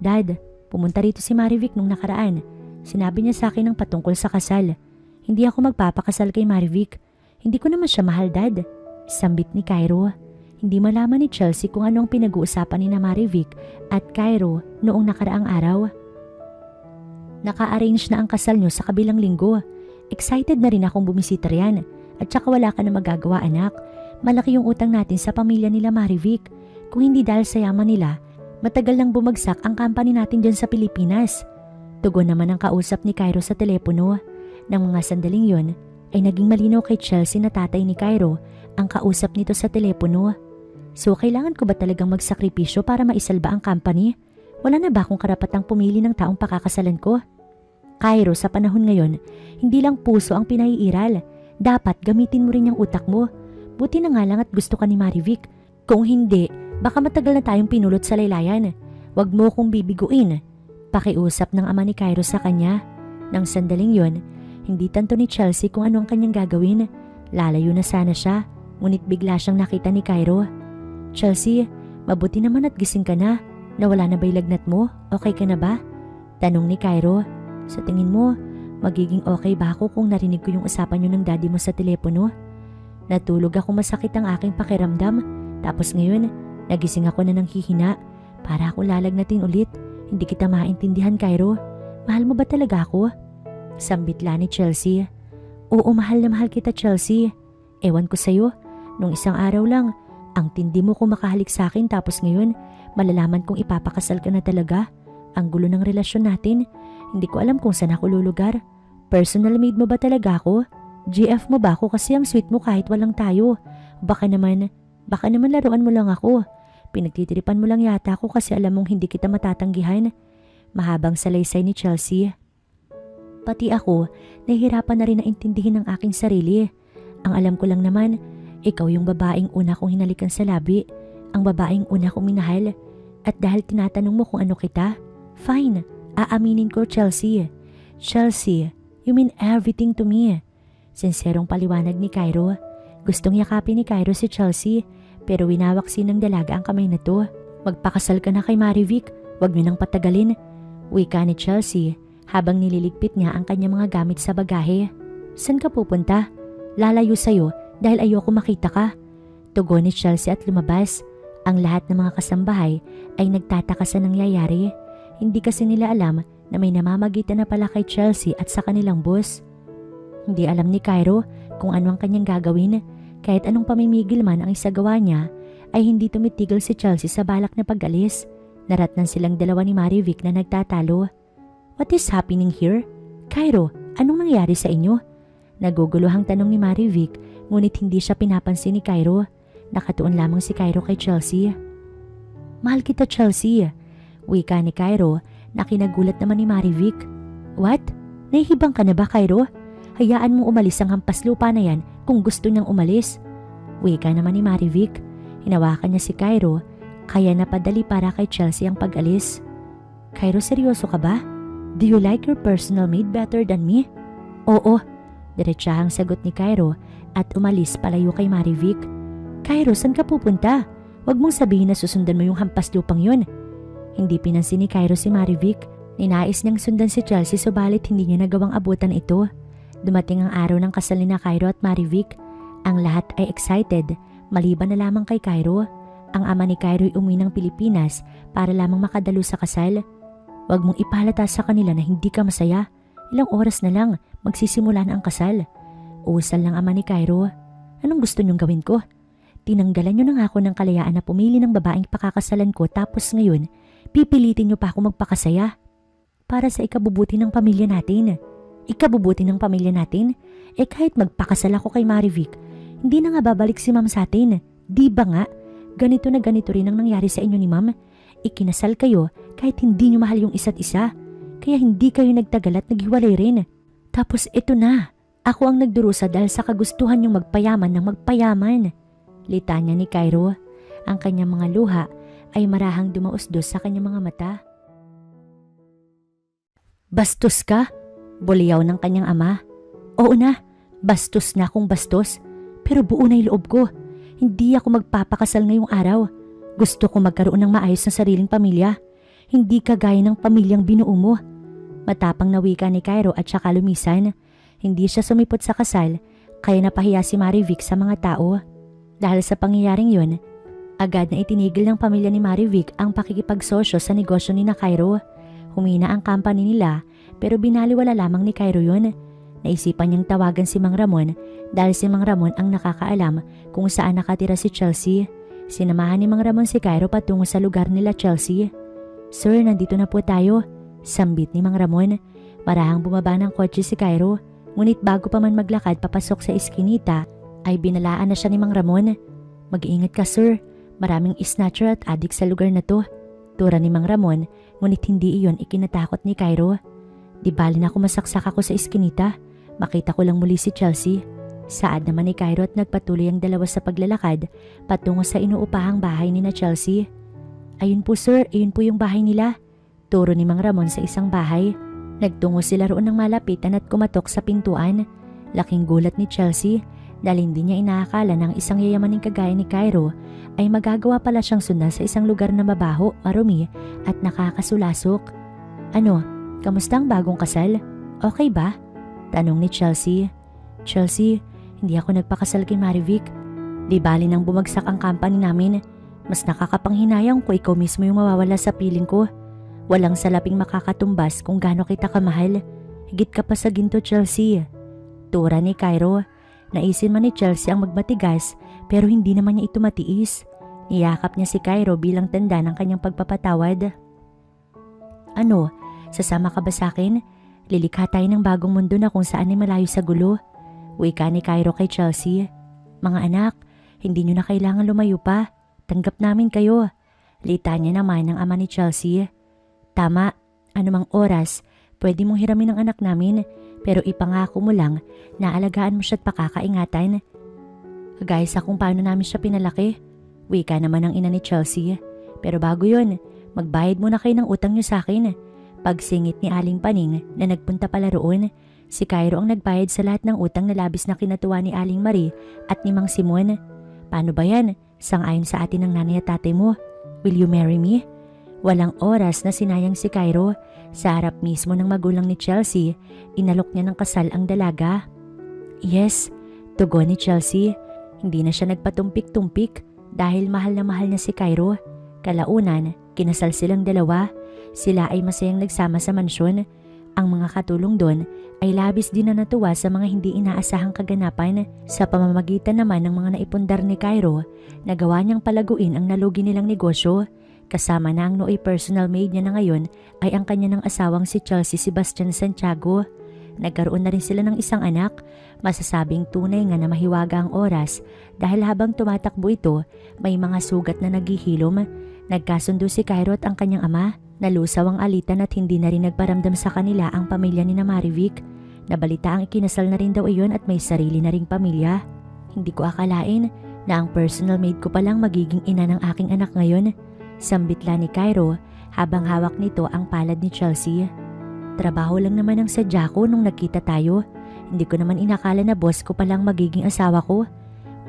Dad, pumunta rito si Marivic nung nakaraan. Sinabi niya sa akin ng patungkol sa kasal. Hindi ako magpapakasal kay Marivic. Hindi ko naman siya mahal, Dad. Sambit ni Cairo. Hindi malaman ni Chelsea kung ano ang pinag-uusapan ni na Marivic at Cairo noong nakaraang araw. Naka-arrange na ang kasal niyo sa kabilang linggo. Excited na rin akong bumisita riyan. At saka wala ka na magagawa, anak. Malaki yung utang natin sa pamilya nila Marivic. Kung hindi dahil sa yaman nila, matagal nang bumagsak ang company natin dyan sa Pilipinas. Tugon naman ang kausap ni Cairo sa telepono. Nang mga sandaling yon, ay naging malinaw kay Chelsea na tatay ni Cairo ang kausap nito sa telepono. So kailangan ko ba talagang magsakripisyo para maisalba ang company? Wala na ba akong karapatang pumili ng taong pakakasalan ko? Cairo, sa panahon ngayon, hindi lang puso ang pinaiiral. Dapat gamitin mo rin yung utak mo. Buti na nga lang at gusto ka ni Marivic. Kung hindi, baka matagal na tayong pinulot sa laylayan. Huwag mo kong bibiguin. Pakiusap ng ama ni Cairo sa kanya. Nang sandaling yon, hindi tanto ni Chelsea kung ano ang kanyang gagawin. Lalayo na sana siya, ngunit bigla siyang nakita ni Cairo. Chelsea, mabuti naman at gising ka na. Nawala na ba'y lagnat mo? Okay ka na ba? Tanong ni Cairo. Sa tingin mo, magiging okay ba ako kung narinig ko yung usapan niyo ng daddy mo sa telepono? Natulog ako, masakit ang aking pakiramdam. Tapos ngayon, nagising ako na ng hihina. Para ako lalagnatin ulit. Hindi kita maintindihan, Cairo. Mahal mo ba talaga ako? Sambitla ni Chelsea. Oo, mahal na mahal kita, Chelsea. Ewan ko sa'yo, nung isang araw lang, ang tindi mo kung makahalik sa akin, tapos ngayon, malalaman kong ipapakasal ka na talaga. Ang gulo ng relasyon natin. Hindi ko alam kung saan ako lulugar. Personal maid mo ba talaga ako? GF mo ba ako kasi ang sweet mo kahit walang tayo? Baka naman laruan mo lang ako. Pinagtitiripan mo lang yata ako kasi alam mong hindi kita matatanggihan. Mahabang salaysay ni Chelsea. Pati ako, nahihirapan na rin na intindihin ang aking sarili. Ang alam ko lang naman, ikaw yung babaeng una kong hinalikan sa labi. Ang babaeng una kong minahal. At dahil tinatanong mo kung ano kita, fine, aaminin ko, Chelsea. Chelsea, you mean everything to me. Sinserong paliwanag ni Cairo. Gustong yakapin ni Cairo si Chelsea, pero winawaksin ng dalaga ang kamay na to. Magpakasal ka na kay Marivic, wag niyo nang patagalin. Wika ni Chelsea habang nililigpit niya ang kanyang mga gamit sa bagahe. San ka pupunta? Lalayo sa'yo dahil ayoko makita ka. Tugon ni Chelsea at lumabas. Ang lahat ng mga kasambahay ay nagtataka sa nangyayari. Hindi kasi nila alam na may namamagitan na pala kay Chelsea at sa kanilang boss. Hindi alam ni Cairo kung ano ang kanyang gagawin. Kahit anong pamimigil man ang isagawa niya, ay hindi tumitigil si Chelsea sa balak na pag-alis. Naratnan silang dalawa ni Marivic na nagtatalo. What is happening here? Cairo, anong nangyari sa inyo? Naguguluhang tanong ni Marivic, ngunit hindi siya pinapansin ni Cairo. Nakatuon lamang si Cairo kay Chelsea. Mahal kita, Chelsea. Wika ni Cairo na kinagulat naman ni Marivic. What? Nahihibang ka na ba, Cairo? Hayaan mo umalis ang hampas lupa na yan kung gusto niyang umalis. Wika naman ni Marivic. Hinawakan niya si Cairo, kaya napadali para kay Chelsea ang pag-alis. Cairo, seryoso ka ba? Do you like your personal maid better than me? Oo, diretsahang sagot ni Cairo at umalis palayo kay Marivic. Cairo, saan ka pupunta? Huwag mong sabihin na susundan mo yung hampas lupang yun. Hindi pinansin ni Cairo si Marivic. Ninais niyang sundan si Chelsea subalit hindi niya nagawang abutan ito. Dumating ang araw ng kasal ni Cairo at Marivic. Ang lahat ay excited, maliban na lamang kay Cairo. Ang ama ni Cairo ay umuwi ng Pilipinas para lamang makadalo sa kasal. Huwag mong ipalata sa kanila na hindi ka masaya. Ilang oras na lang, magsisimula na ang kasal. Uusal ng ama ni Cairo. Anong gusto niyong gawin ko? Tinanggalan niyo na nga ako ng kalayaan na pumili ng babaeng pakakasalan ko, tapos ngayon, pipilitin niyo pa ako magpakasaya. Para sa ikabubuti ng pamilya natin. Ikabubuti ng pamilya natin? Eh kahit magpakasal ako kay Marivic, hindi na nga babalik si ma'am sa atin. Di ba nga? Ganito na ganito rin ang nangyari sa inyo ni ma'am. Ikinasal kayo kahit hindi niyo mahal yung isa't isa. Kaya hindi kayo nagtagal at naghiwalay rin. Tapos ito na, ako ang nagdurusa dahil sa kagustuhan niyong magpayaman ng magpayaman. Litanya ni Cairo. Ang kanyang mga luha ay marahang dumausdos sa kanyang mga mata. Bastos ka? Buliyaw ng kanyang ama. Oo na, bastos na akong bastos. Pero buo na yung loob ko. Hindi ako magpapakasal ngayong araw. Gusto ko magkaroon ng maayos na sariling pamilya. Hindi kagaya ng pamilyang binuo mo. Matapang na wika ni Cairo at saka lumisan. Hindi siya sumipot sa kasal, kaya napahiya si Marivic sa mga tao. Dahil sa pangyayaring yun, agad na itinigil ng pamilya ni Marivic ang pakikipagsosyo sa negosyo ni Cairo. Humina ang company nila pero binaliwala lamang ni Cairo yun. Naisipan niyang tawagan si Mang Ramon dahil si Mang Ramon ang nakakaalam kung saan nakatira si Chelsea. Sinamahan ni Mang Ramon si Cairo patungo sa lugar nila Chelsea. Sir, nandito na po tayo. Sambit ni Mang Ramon. Marahang bumaba ng kotse si Cairo. Ngunit bago pa man maglakad papasok sa iskinita, ay binalaan na siya ni Mang Ramon. Mag-iingat ka, sir. Maraming snatcher at addict sa lugar na to. Tura ni Mang Ramon, ngunit hindi iyon ikinatakot ni Cairo. Di bali na ako masaksak ako sa iskinita. Makita ko lang muli si Chelsea. Saad naman ni Cairo at nagpatuloy ang dalawa sa paglalakad patungo sa inuupahang bahay ni na Chelsea. Ayun po sir, ayun po yung bahay nila. Turo ni Mang Ramon sa isang bahay. Nagtungo sila roon ng malapitan at kumatok sa pintuan. Laking gulat ni Chelsea dahil hindi niya inaakala ng isang yayamaning kagaya ni Cairo ay magagawa pala siyang sundan sa isang lugar na mabaho, marumi at nakakasulasok. Ano, kamusta ang bagong kasal? Okay ba? Tanong ni Chelsea. Chelsea, hindi ako nagpakasal kay Marivic. Di bali nang bumagsak ang company namin. Mas nakakapanghinayang ko ikaw mismo yung mawawala sa piling ko. Walang salaping makakatumbas kung gaano kita kamahal. Higit ka pa sa ginto, Chelsea. Tura ni Cairo. Naisin man ni Chelsea ang magmatigas pero hindi naman niya ito matiis. Niyakap niya si Cairo bilang tanda ng kanyang pagpapatawad. Ano, sasama ka ba sa akin? Lilikha tayo ng bagong mundo na kung saan ay malayo sa gulo. Wika ni Cairo kay Chelsea. Mga anak, hindi niyo na kailangan lumayo pa. Tanggap namin kayo. Litanya naman ng ama ni Chelsea. Tama, anumang oras, pwede mong hiramin ang anak namin pero ipangako mo lang na alagaan mo siya at pakakaingatan. Kagaya sa kung paano namin siya pinalaki. Wika naman ang ina ni Chelsea. Pero bago yun, magbayad muna kayo ng utang niyo sa akin. Pagsingit ni Aling Paning na nagpunta pala roon, si Cairo ang nagbayad sa lahat ng utang na labis na kinatuwa ni Aling Marie at ni Mang Simon. Paano ba yan? Sang-ayon sa atin ng nanay at tatay mo. Will you marry me? Walang oras na sinayang si Cairo. Sa harap mismo ng magulang ni Chelsea, inalok niya ng kasal ang dalaga. Yes, tugon ni Chelsea. Hindi na siya nagpatumpik-tumpik dahil mahal na si Cairo. Kalaunan, kinasal silang dalawa. Sila ay masayang nagsama sa mansyon. Ang mga katulong doon ay labis din na natuwa sa mga hindi inaasahang kaganapan. Sa pamamagitan naman ng mga naipundar ni Cairo, nagawa niyang palaguin ang nalugi nilang negosyo. Kasama na ang nooy personal maid niya na ngayon ay ang kanya ng asawang si Chelsea Sebastian Santiago. Nagkaroon na rin sila ng isang anak. Masasabing tunay nga na mahiwaga ang oras dahil habang tumatakbo ito, may mga sugat na naghihilom. Nagkasundo si Cairo at ang kanyang ama. Nalusaw ang alitan at hindi na rin nagparamdam sa kanila ang pamilya ni na Marivic. Nabalita ang ikinasal na rin daw iyon at may sarili na ring pamilya. Hindi ko akalain na ang personal maid ko palang magiging ina ng aking anak ngayon. Sambitla ni Cairo habang hawak nito ang palad ni Chelsea. Trabaho lang naman ang sadya ko nung nagkita tayo. Hindi ko naman inakala na boss ko palang magiging asawa ko.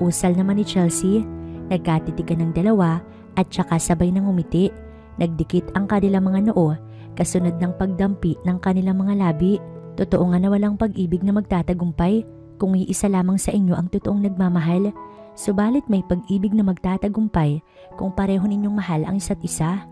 Usal naman ni Chelsea. Nagkatitigan ng dalawa at saka sabay nang umiti. Nagdikit ang kanilang mga noo kasunod ng pagdampi ng kanilang mga labi. Totoo nga na walang pag-ibig na magtatagumpay kung iisa lamang sa inyo ang totoong nagmamahal. Subalit may pag-ibig na magtatagumpay kung pareho ninyong mahal ang isa't isa.